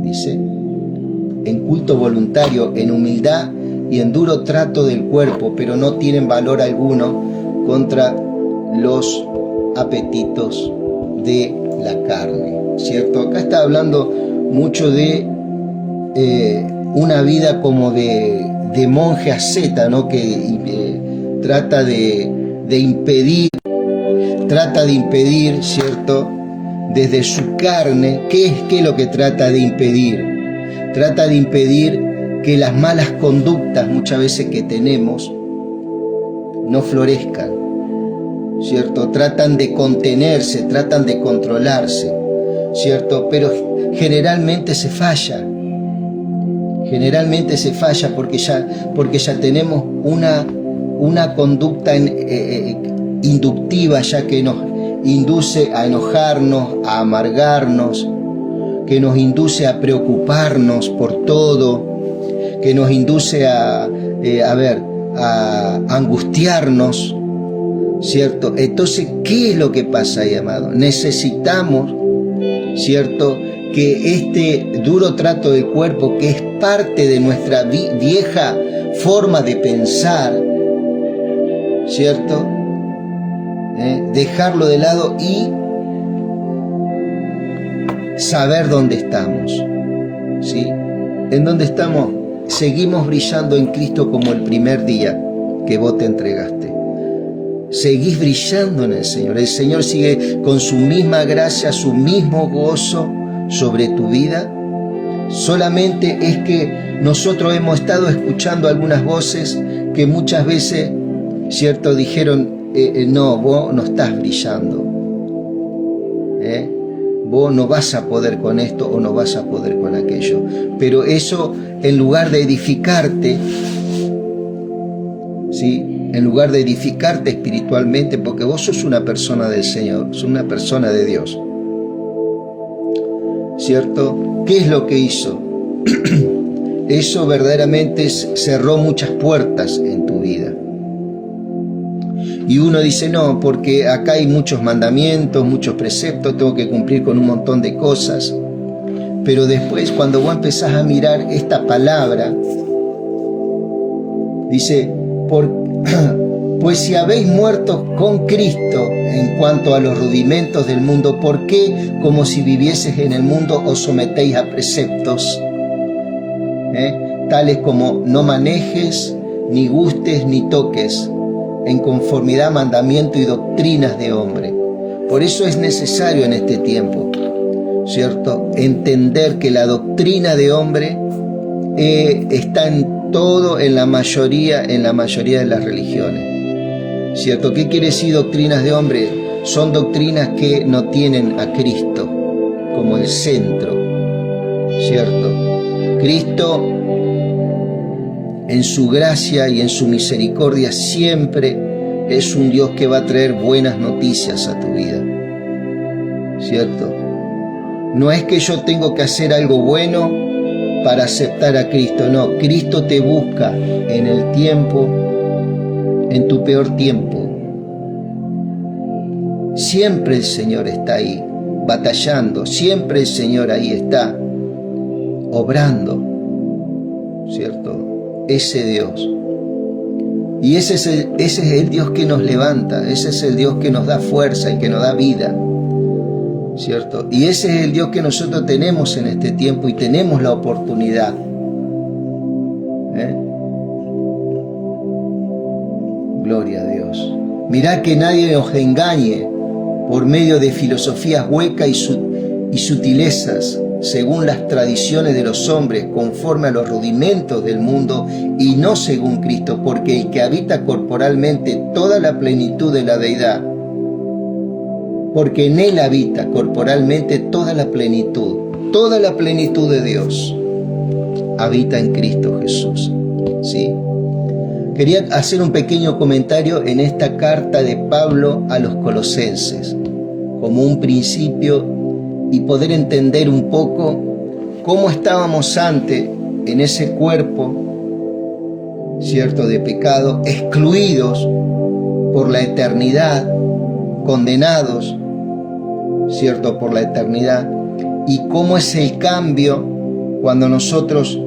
dice, en culto voluntario, en humildad y en duro trato del cuerpo, pero no tienen valor alguno contra los apetitos de la carne, ¿cierto? Acá está hablando mucho de una vida como de monje asceta, ¿no?, que trata de impedir, ¿cierto?, desde su carne. ¿Qué es lo que trata de impedir? Trata de impedir que las malas conductas muchas veces que tenemos no florezcan, ¿cierto? Tratan de contenerse, tratan de controlarse, ¿cierto? Pero generalmente se falla. Generalmente se falla porque ya tenemos una conducta inductiva, ya que nos induce a enojarnos, a amargarnos, que nos induce a preocuparnos por todo, que nos induce a angustiarnos, ¿cierto? Entonces, ¿qué es lo que pasa ahí, amado? Necesitamos, ¿cierto?, que este duro trato del cuerpo, que es parte de nuestra vieja forma de pensar, ¿cierto?, dejarlo de lado y saber dónde estamos, ¿sí? ¿En dónde estamos? Seguimos brillando en Cristo como el primer día que vos te entregaste. Seguís brillando en el Señor. El Señor sigue con su misma gracia, su mismo gozo sobre tu vida. Solamente es que nosotros hemos estado escuchando algunas voces que muchas veces, ¿cierto?, dijeron, no, vos no estás brillando. Vos no vas a poder con esto o no vas a poder con aquello. Pero eso, en lugar de edificarte, ¿sí?, en lugar de edificarte espiritualmente, porque vos sos una persona del Señor, sos una persona de Dios, ¿cierto? ¿Qué es lo que hizo? Eso verdaderamente cerró muchas puertas en tu vida. Y uno dice, no, porque acá hay muchos mandamientos, muchos preceptos, tengo que cumplir con un montón de cosas. Pero después, cuando vos empezás a mirar esta palabra, dice, pues si habéis muerto con Cristo en cuanto a los rudimentos del mundo, ¿por qué, como si vivieses en el mundo, os sometéis a preceptos? Tales como no manejes, ni gustes, ni toques, en conformidad a mandamiento y doctrinas de hombre. Por eso es necesario en este tiempo, ¿cierto?, entender que la doctrina de hombre está en todo, en la mayoría de las religiones, ¿cierto? ¿Qué quiere decir doctrinas de hombre? Son doctrinas que no tienen a Cristo como el centro, ¿cierto? Cristo, en su gracia y en su misericordia, siempre es un Dios que va a traer buenas noticias a tu vida, ¿cierto? No es que yo tengo que hacer algo bueno para aceptar a Cristo, no. Cristo te busca en el tiempo, en tu peor tiempo. Siempre el Señor está ahí, batallando. Siempre el Señor ahí está, obrando, ¿cierto? Ese Dios. Y ese es el Dios que nos levanta, ese es el Dios que nos da fuerza y que nos da vida, ¿cierto? Y ese es el Dios que nosotros tenemos en este tiempo y tenemos la oportunidad. Gloria a Dios. Mirá que nadie nos engañe por medio de filosofías huecas y sutilezas, según las tradiciones de los hombres, conforme a los rudimentos del mundo y no según Cristo, porque el que habita corporalmente toda la plenitud de la deidad, porque en él habita corporalmente toda la plenitud de Dios, habita en Cristo Jesús, ¿sí? Quería hacer un pequeño comentario en esta carta de Pablo a los Colosenses, como un principio y poder entender un poco cómo estábamos antes en ese cuerpo, ¿cierto?, de pecado, excluidos por la eternidad, condenados, ¿cierto?, por la eternidad, y cómo es el cambio cuando nosotros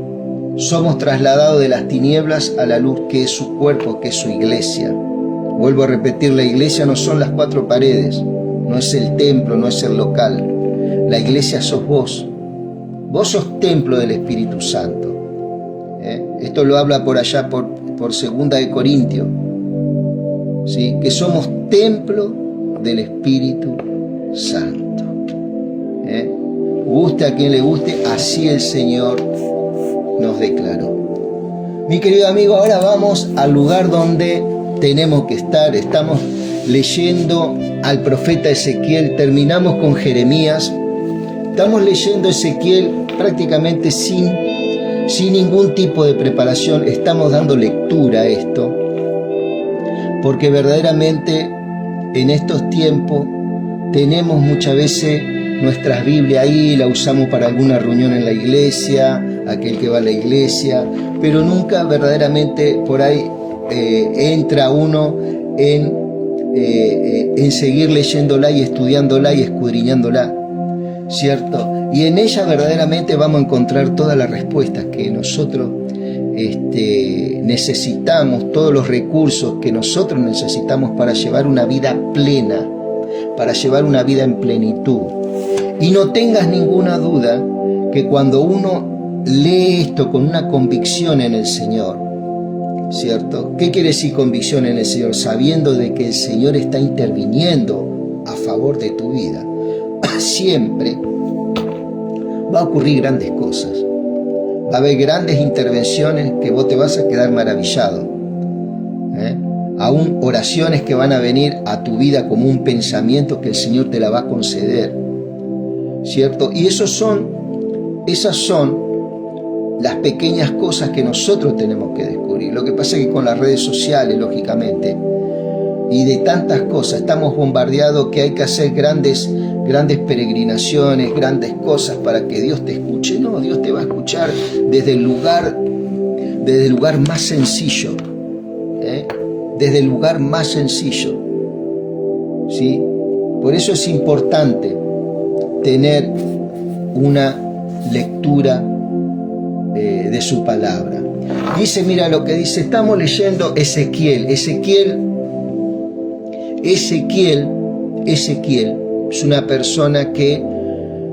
somos trasladados de las tinieblas a la luz, que es su cuerpo, que es su iglesia. Vuelvo a repetir, la iglesia no son las cuatro paredes, no es el templo, no es el local. La iglesia sos vos. Vos sos templo del Espíritu Santo. Esto lo habla por allá por 2 de Corintios, ¿sí?, que somos templo del Espíritu Santo. Guste a quien le guste, así el Señor nos declaró. Mi querido amigo, ahora vamos al lugar donde tenemos que estar. Estamos leyendo al profeta Ezequiel, terminamos con Jeremías, estamos leyendo Ezequiel prácticamente sin ningún tipo de preparación. Estamos dando lectura a esto, porque verdaderamente en estos tiempos tenemos muchas veces nuestras Biblias ahí, la usamos para alguna reunión en la iglesia, aquel que va a la iglesia, pero nunca verdaderamente por ahí entra uno en seguir leyéndola y estudiándola y escudriñándola, ¿cierto? Y en ella verdaderamente vamos a encontrar todas las respuestas que nosotros necesitamos, todos los recursos que nosotros necesitamos para llevar una vida plena, para llevar una vida en plenitud. Y no tengas ninguna duda que cuando uno lee esto con una convicción en el Señor, ¿cierto? ¿Qué quiere decir convicción en el Señor? Sabiendo de que el Señor está interviniendo a favor de tu vida, siempre va a ocurrir grandes cosas. Va a haber grandes intervenciones que vos te vas a quedar maravillado. Aún oraciones que van a venir a tu vida como un pensamiento que el Señor te la va a conceder, ¿cierto? Y esas son las pequeñas cosas que nosotros tenemos que descubrir. Lo que pasa es que con las redes sociales, lógicamente, y de tantas cosas, estamos bombardeados que hay que hacer grandes peregrinaciones, grandes cosas para que Dios te escuche. No, Dios te va a escuchar desde el lugar más sencillo, desde el lugar más sencillo, ¿sí? Por eso es importante tener una lectura de su palabra. Dice, mira lo que dice, estamos leyendo Ezequiel es una persona que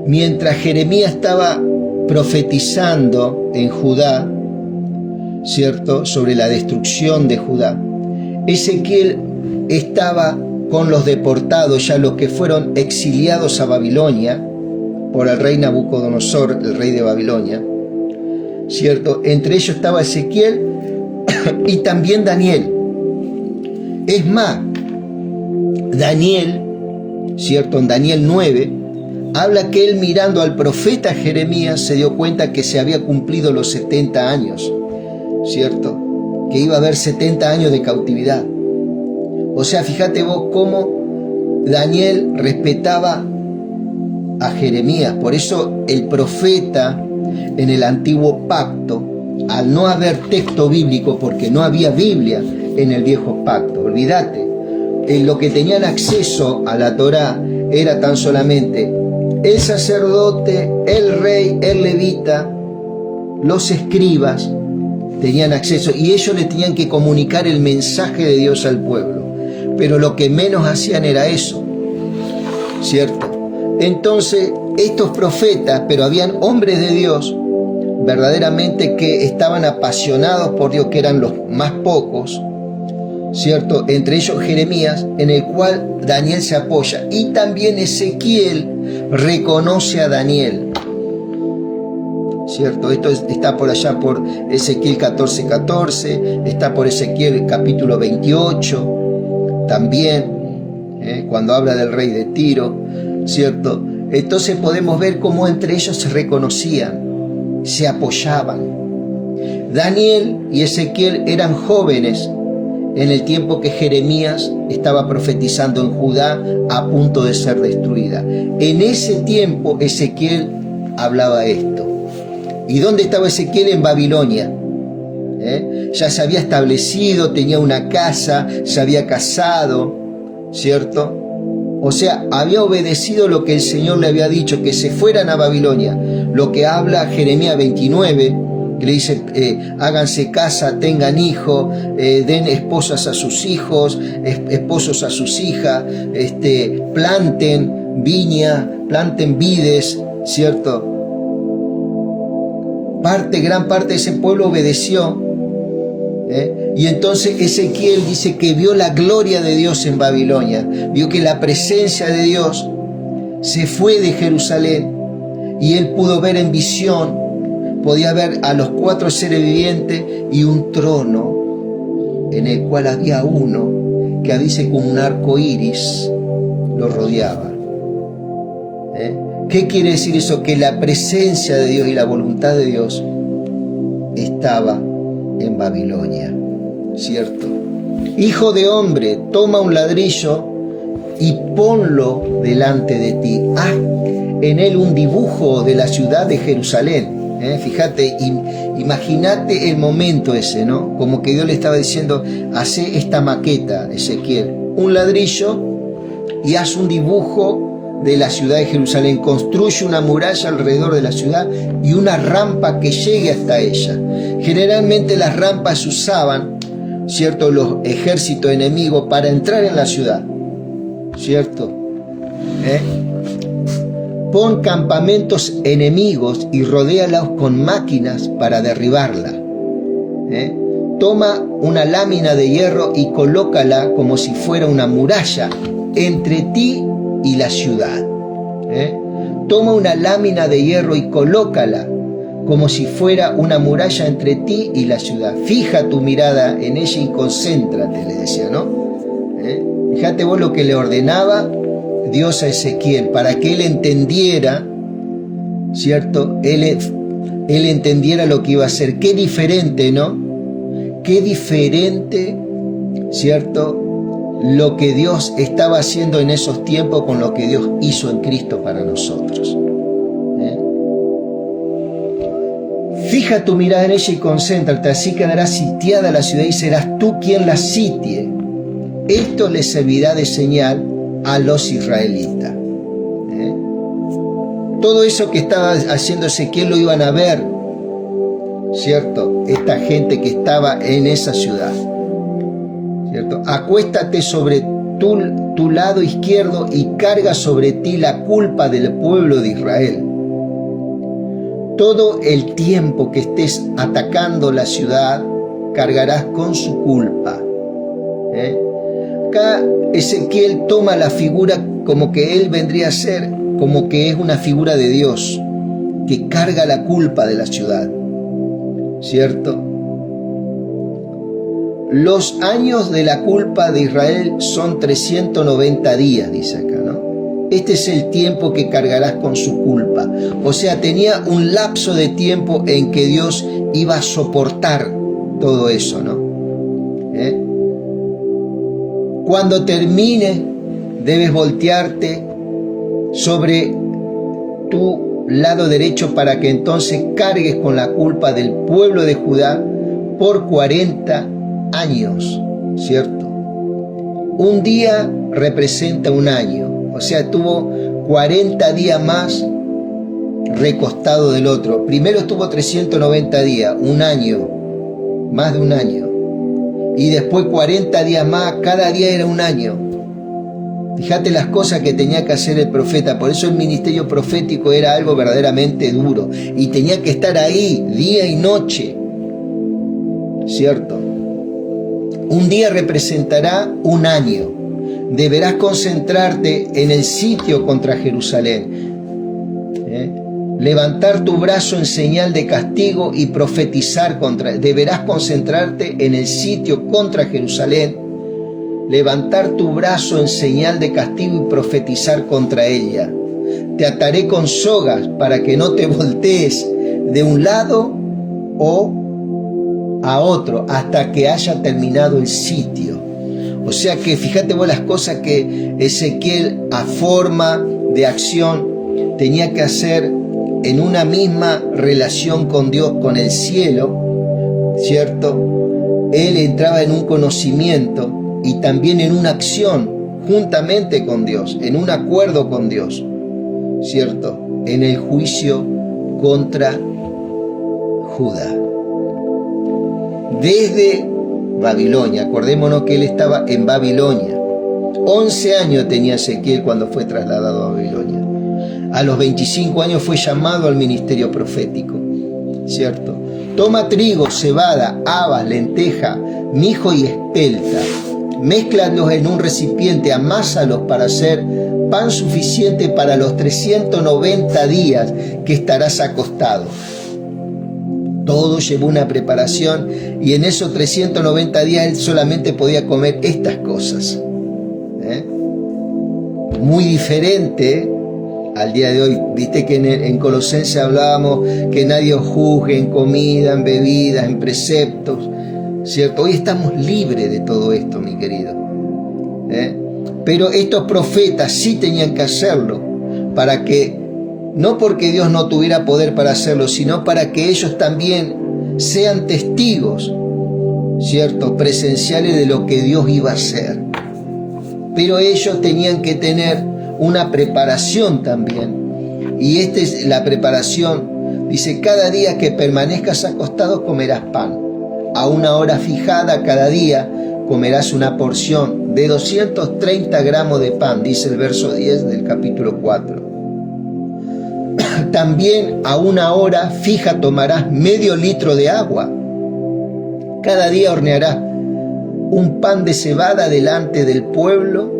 mientras Jeremías estaba profetizando en Judá, ¿cierto?, sobre la destrucción de Judá, Ezequiel estaba con los deportados, ya los que fueron exiliados a Babilonia por el rey Nabucodonosor, el rey de Babilonia, ¿cierto? Entre ellos estaba Ezequiel y también Daniel. Es más, Daniel, ¿cierto?, en Daniel 9, habla que él, mirando al profeta Jeremías, se dio cuenta que se había cumplido los 70 años, ¿cierto?, que iba a haber 70 años de cautividad. O sea, fíjate vos cómo Daniel respetaba a Jeremías. Por eso el profeta en el antiguo pacto, al no haber texto bíblico, porque no había Biblia en el viejo pacto, olvídate, en lo que tenían acceso a la Torá era tan solamente el sacerdote, el rey, el levita, los escribas tenían acceso, y ellos le tenían que comunicar el mensaje de Dios al pueblo, pero lo que menos hacían era eso, ¿cierto? Entonces estos profetas, pero habían hombres de Dios verdaderamente que estaban apasionados por Dios, que eran los más pocos, ¿cierto? Entre ellos Jeremías, en el cual Daniel se apoya, y también Ezequiel reconoce a Daniel, ¿cierto? Esto está por allá por Ezequiel 14:14, está por Ezequiel capítulo 28 también, cuando habla del rey de Tiro, ¿cierto? Entonces podemos ver cómo entre ellos se reconocían, se apoyaban. Daniel y Ezequiel eran jóvenes en el tiempo que Jeremías estaba profetizando en Judá a punto de ser destruida. En ese tiempo Ezequiel hablaba esto. ¿Y dónde estaba Ezequiel? En Babilonia. Ya se había establecido, tenía una casa, se había casado, ¿cierto? O sea, había obedecido lo que el Señor le había dicho, que se fueran a Babilonia. Lo que habla Jeremías 29, que le dice, háganse casa, tengan hijos, den esposas a sus hijos, esposos a sus hijas, planten viña, planten vides, ¿cierto? Gran parte de ese pueblo obedeció. Y entonces Ezequiel dice que vio la gloria de Dios en Babilonia, vio que la presencia de Dios se fue de Jerusalén y él pudo ver en visión, podía ver a los 4 seres vivientes y un trono en el cual había uno que dice con un arco iris lo rodeaba. ¿Qué quiere decir eso? Que la presencia de Dios y la voluntad de Dios estaba en Babilonia, ¿cierto? Hijo de hombre, toma un ladrillo y ponlo delante de ti. Haz en él un dibujo de la ciudad de Jerusalén. Fíjate, imagínate el momento ese, ¿no? Como que Dios le estaba diciendo, hace esta maqueta, Ezequiel, un ladrillo y haz un dibujo de la ciudad de Jerusalén, construye una muralla alrededor de la ciudad y una rampa que llegue hasta ella. Generalmente las rampas se usaban, ¿cierto?, los ejércitos enemigos para entrar en la ciudad, ¿cierto? Pon campamentos enemigos y rodéalos con máquinas para derribarla. Toma una lámina de hierro y colócala como si fuera una muralla entre ti y la ciudad. Toma una lámina de hierro y colócala como si fuera una muralla entre ti y la ciudad. Fija tu mirada en ella y concéntrate, le decía, ¿no? Fíjate vos lo que le ordenaba Dios a Ezequiel, para que él entendiera, ¿cierto? Él entendiera lo que iba a hacer. Qué diferente, ¿no? Qué diferente, ¿cierto?, lo que Dios estaba haciendo en esos tiempos con lo que Dios hizo en Cristo para nosotros. Fija tu mirada en ella y concéntrate, así quedará sitiada la ciudad y serás tú quien la sitie. Esto les servirá de señal a los israelitas. Todo eso que estaba haciendo Ezequiel lo iban a ver, ¿cierto? Esta gente que estaba en esa ciudad, ¿cierto? Acuéstate sobre tu lado izquierdo y carga sobre ti la culpa del pueblo de Israel. Todo el tiempo que estés atacando la ciudad, cargarás con su culpa. Acá Ezequiel toma la figura como que él vendría a ser, como que es una figura de Dios, que carga la culpa de la ciudad, ¿cierto? Los años de la culpa de Israel son 390 días, dice acá, ¿no? Este es el tiempo que cargarás con su culpa. O sea, tenía un lapso de tiempo en que Dios iba a soportar todo eso, ¿no? Cuando termine, debes voltearte sobre tu lado derecho para que entonces cargues con la culpa del pueblo de Judá por 40 años, ¿cierto? Un día representa un año, o sea, tuvo 40 días más recostado del otro. Primero estuvo 390 días, un año, más de un año. Y después 40 días más, cada día era un año. Fíjate las cosas que tenía que hacer el profeta. Por eso el ministerio profético era algo verdaderamente duro. Y tenía que estar ahí día y noche, ¿cierto? Un día representará un año. Deberás concentrarte en el sitio contra Jerusalén. Levantar tu brazo en señal de castigo y profetizar contra. Deberás concentrarte en el sitio contra Jerusalén. Levantar tu brazo en señal de castigo y profetizar contra ella. Te ataré con sogas para que no te voltees de un lado o a otro hasta que haya terminado el sitio. O sea que fíjate vos las cosas que Ezequiel a forma de acción tenía que hacer en una misma relación con Dios, con el cielo, ¿cierto? Él entraba en un conocimiento y también en una acción juntamente con Dios, en un acuerdo con Dios, ¿cierto? En el juicio contra Judá. Desde Babilonia, acordémonos que él estaba en Babilonia. 11 años tenía Ezequiel cuando fue trasladado a Babilonia. A los 25 años fue llamado al ministerio profético, ¿cierto? Toma trigo, cebada, habas, lenteja, mijo y espelta. Mézclalos en un recipiente, amásalos para hacer pan suficiente para los 390 días que estarás acostado. Todo llevó una preparación y en esos 390 días él solamente podía comer estas cosas. Muy diferente al día de hoy. Viste que en Colosenses hablábamos que nadie os juzgue en comida, en bebidas, en preceptos, ¿cierto? Hoy estamos libres de todo esto, mi querido. Pero estos profetas sí tenían que hacerlo, para que, no porque Dios no tuviera poder para hacerlo, sino para que ellos también sean testigos, ¿cierto? Presenciales de lo que Dios iba a hacer. Pero ellos tenían que tener una preparación también. Y esta es la preparación. Dice, cada día que permanezcas acostado comerás pan. A una hora fijada cada día comerás una porción de 230 gramos de pan, dice el verso 10 del capítulo 4. También a una hora fija tomarás medio litro de agua. Cada día hornearás un pan de cebada delante del pueblo,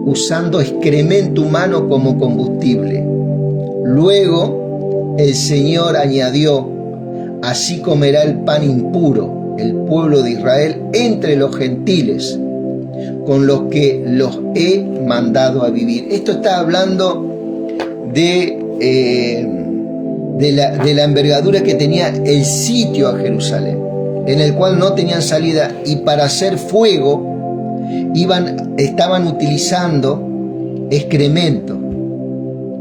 usando excremento humano como combustible. Luego el Señor añadió, así comerá el pan impuro el pueblo de Israel entre los gentiles, con los que los he mandado a vivir. Esto está hablando de la envergadura que tenía el sitio a Jerusalén, en el cual no tenían salida, y para hacer fuego estaban utilizando excremento,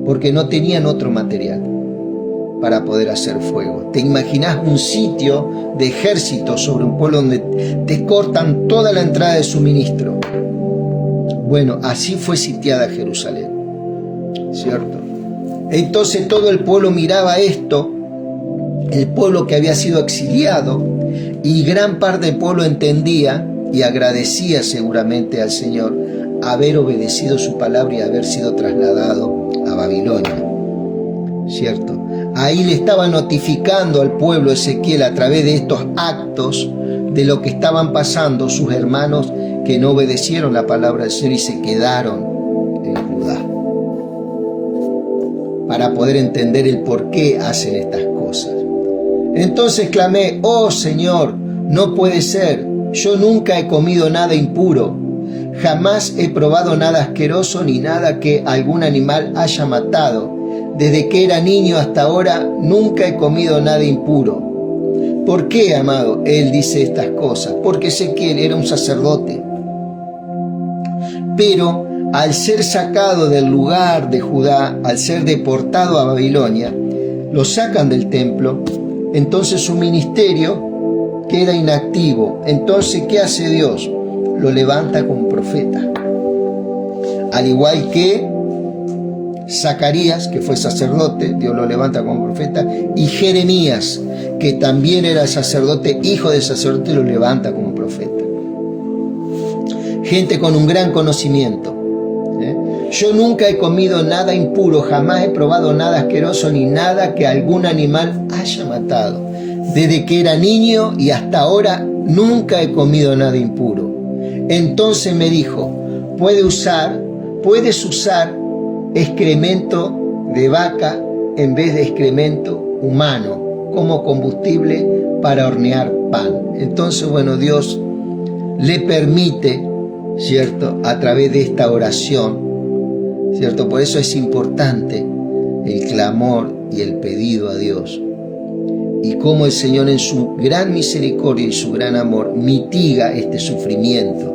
porque no tenían otro material para poder hacer fuego. ¿Te imaginas un sitio de ejército sobre un pueblo donde te cortan toda la entrada de suministro? Bueno, así fue sitiada Jerusalén, ¿cierto? Entonces todo el pueblo miraba esto, el pueblo que había sido exiliado, y gran parte del pueblo entendía y agradecía seguramente al Señor haber obedecido su palabra y haber sido trasladado a Babilonia, ¿cierto? Ahí le estaba notificando al pueblo Ezequiel a través de estos actos de lo que estaban pasando sus hermanos que no obedecieron la palabra del Señor y se quedaron en Judá, para poder entender el por qué hacen estas cosas. Entonces clamé, oh Señor, no puede ser, yo nunca he comido nada impuro, jamás he probado nada asqueroso ni nada que algún animal haya matado. Desde que era niño hasta ahora nunca he comido nada impuro. ¿Por qué, amado, él dice estas cosas? Porque Ezequiel era un sacerdote. Pero al ser sacado del lugar de Judá, al ser deportado a Babilonia, lo sacan del templo, entonces su ministerio queda inactivo. Entonces, ¿qué hace Dios? Lo levanta como profeta. Al igual que Zacarías, que fue sacerdote, Dios lo levanta como profeta, y Jeremías, que también era sacerdote, hijo de sacerdote, lo levanta como profeta. Gente con un gran conocimiento. Yo nunca he comido nada impuro, jamás he probado nada asqueroso ni nada que algún animal haya matado. Desde que era niño y hasta ahora nunca he comido nada impuro. Entonces me dijo, puedes usar excremento de vaca en vez de excremento humano como combustible para hornear pan. Entonces, bueno, Dios le permite, ¿cierto?, a través de esta oración, ¿cierto? Por eso es importante el clamor y el pedido a Dios. y cómo el Señor en su gran misericordia y su gran amor mitiga este sufrimiento,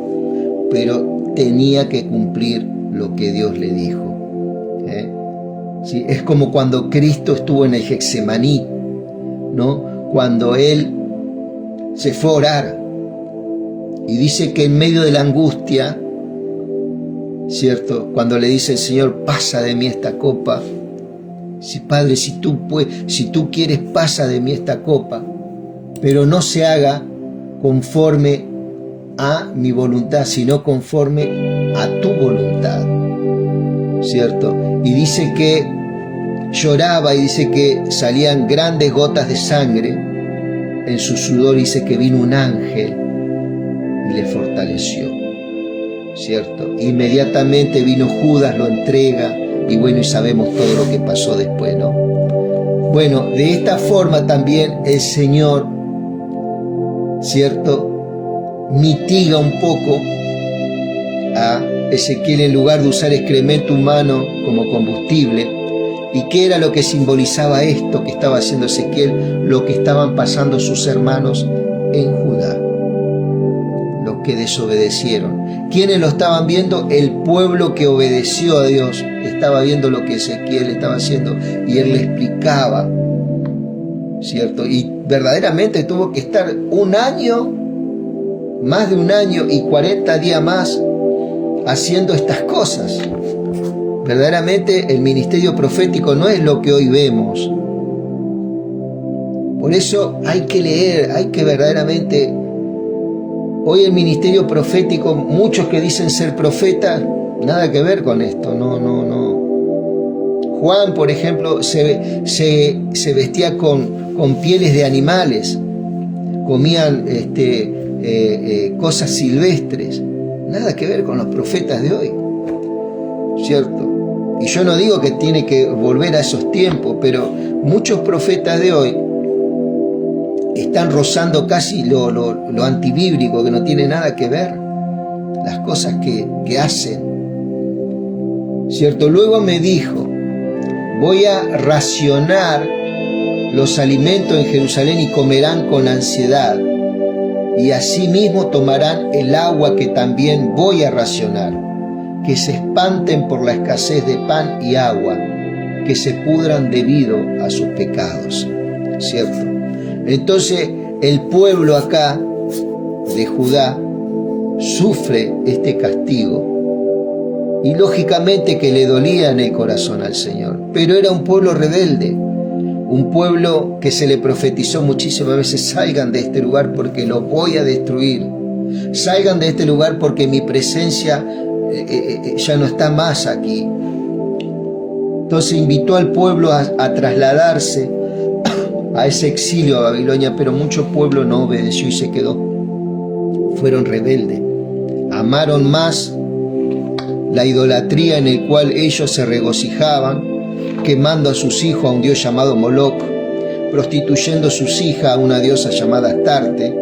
pero tenía que cumplir lo que Dios le dijo. ¿Sí? Es como cuando Cristo estuvo en el Getsemaní, ¿no? Cuando Él se fue a orar y dice que en medio de la angustia, ¿cierto? Cuando le dice el Señor, pasa de mí esta copa. Sí, Padre, si tú quieres, pasa de mí esta copa, pero no se haga conforme a mi voluntad, sino conforme a tu voluntad, ¿cierto? Y dice que lloraba y dice que salían grandes gotas de sangre en su sudor, dice que vino un ángel y le fortaleció, ¿cierto? Inmediatamente vino Judas, lo entrega, y bueno, y sabemos todo lo que pasó después, ¿no? Bueno, de esta forma también el Señor, ¿cierto?, mitiga un poco a Ezequiel en lugar de usar excremento humano como combustible. ¿Y qué era lo que simbolizaba esto que estaba haciendo Ezequiel? Lo que estaban pasando sus hermanos en Judá, los que desobedecieron. ¿Quiénes lo estaban viendo? El pueblo que obedeció a Dios estaba viendo lo que Ezequiel estaba haciendo y él le explicaba, ¿cierto? Y verdaderamente tuvo que estar un año, más de un año y 40 días más haciendo estas cosas. Verdaderamente el ministerio profético no es lo que hoy vemos. Por eso hay que leer, hay que verdaderamente... Hoy el ministerio profético, muchos que dicen ser profetas, nada que ver con esto, no. Juan, por ejemplo, se vestía con pieles de animales, comían cosas silvestres, nada que ver con los profetas de hoy, ¿cierto? Y yo no digo que tiene que volver a esos tiempos, pero muchos profetas de hoy están rozando casi lo antibíblico, que no tiene nada que ver, las cosas que hacen, ¿cierto? Luego me dijo, voy a racionar los alimentos en Jerusalén y comerán con ansiedad, y asimismo tomarán el agua que también voy a racionar, que se espanten por la escasez de pan y agua, que se pudran debido a sus pecados, ¿cierto? Entonces el pueblo acá de Judá sufre este castigo y lógicamente que le dolía en el corazón al Señor, pero era un pueblo rebelde, un pueblo que se le profetizó muchísimas veces, salgan de este lugar porque lo voy a destruir, salgan de este lugar porque mi presencia ya no está más aquí. Entonces invitó al pueblo a trasladarse a ese exilio a Babilonia, pero mucho pueblo no obedeció y se quedó. Fueron rebeldes, amaron más la idolatría en el cual ellos se regocijaban, quemando a sus hijos a un dios llamado Moloc, prostituyendo a sus hijas a una diosa llamada Astarte.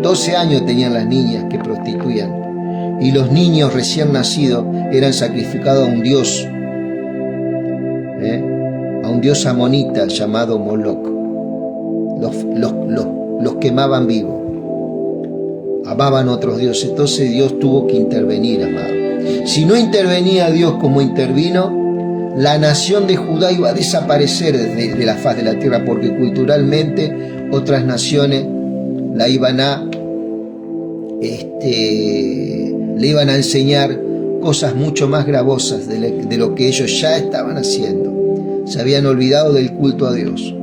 12 años tenían las niñas que prostituían, y los niños recién nacidos eran sacrificados a un dios, a un dios amonita llamado Moloc. Los quemaban vivos, amaban a otros dioses. Entonces Dios tuvo que intervenir, amado. Si no intervenía Dios como intervino, la nación de Judá iba a desaparecer de la faz de la tierra, porque culturalmente otras naciones le iban a enseñar cosas mucho más gravosas de lo que ellos ya estaban haciendo. Se habían olvidado del culto a Dios.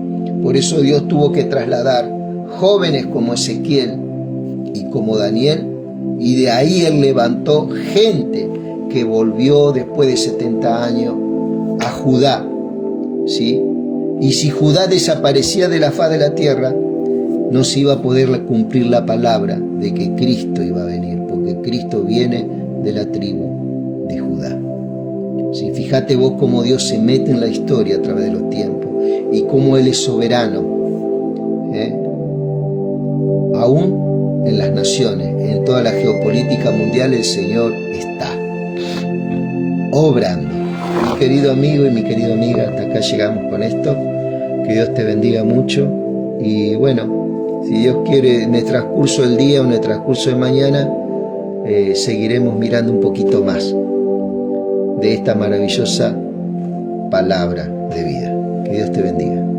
Por eso Dios tuvo que trasladar jóvenes como Ezequiel y como Daniel, y de ahí Él levantó gente que volvió después de 70 años a Judá, ¿sí? Y si Judá desaparecía de la faz de la tierra, no se iba a poder cumplir la palabra de que Cristo iba a venir, porque Cristo viene de la tribu de Judá. ¿Sí? Fíjate vos cómo Dios se mete en la historia a través de los tiempos y cómo Él es soberano, aún en las naciones, en toda la geopolítica mundial, el Señor está obrando. Mi querido amigo y mi querida amiga, hasta acá llegamos con esto. Que Dios te bendiga mucho. Y bueno, si Dios quiere, en el transcurso del día o en el transcurso de mañana, seguiremos mirando un poquito más de esta maravillosa palabra de vida. Que Dios te bendiga.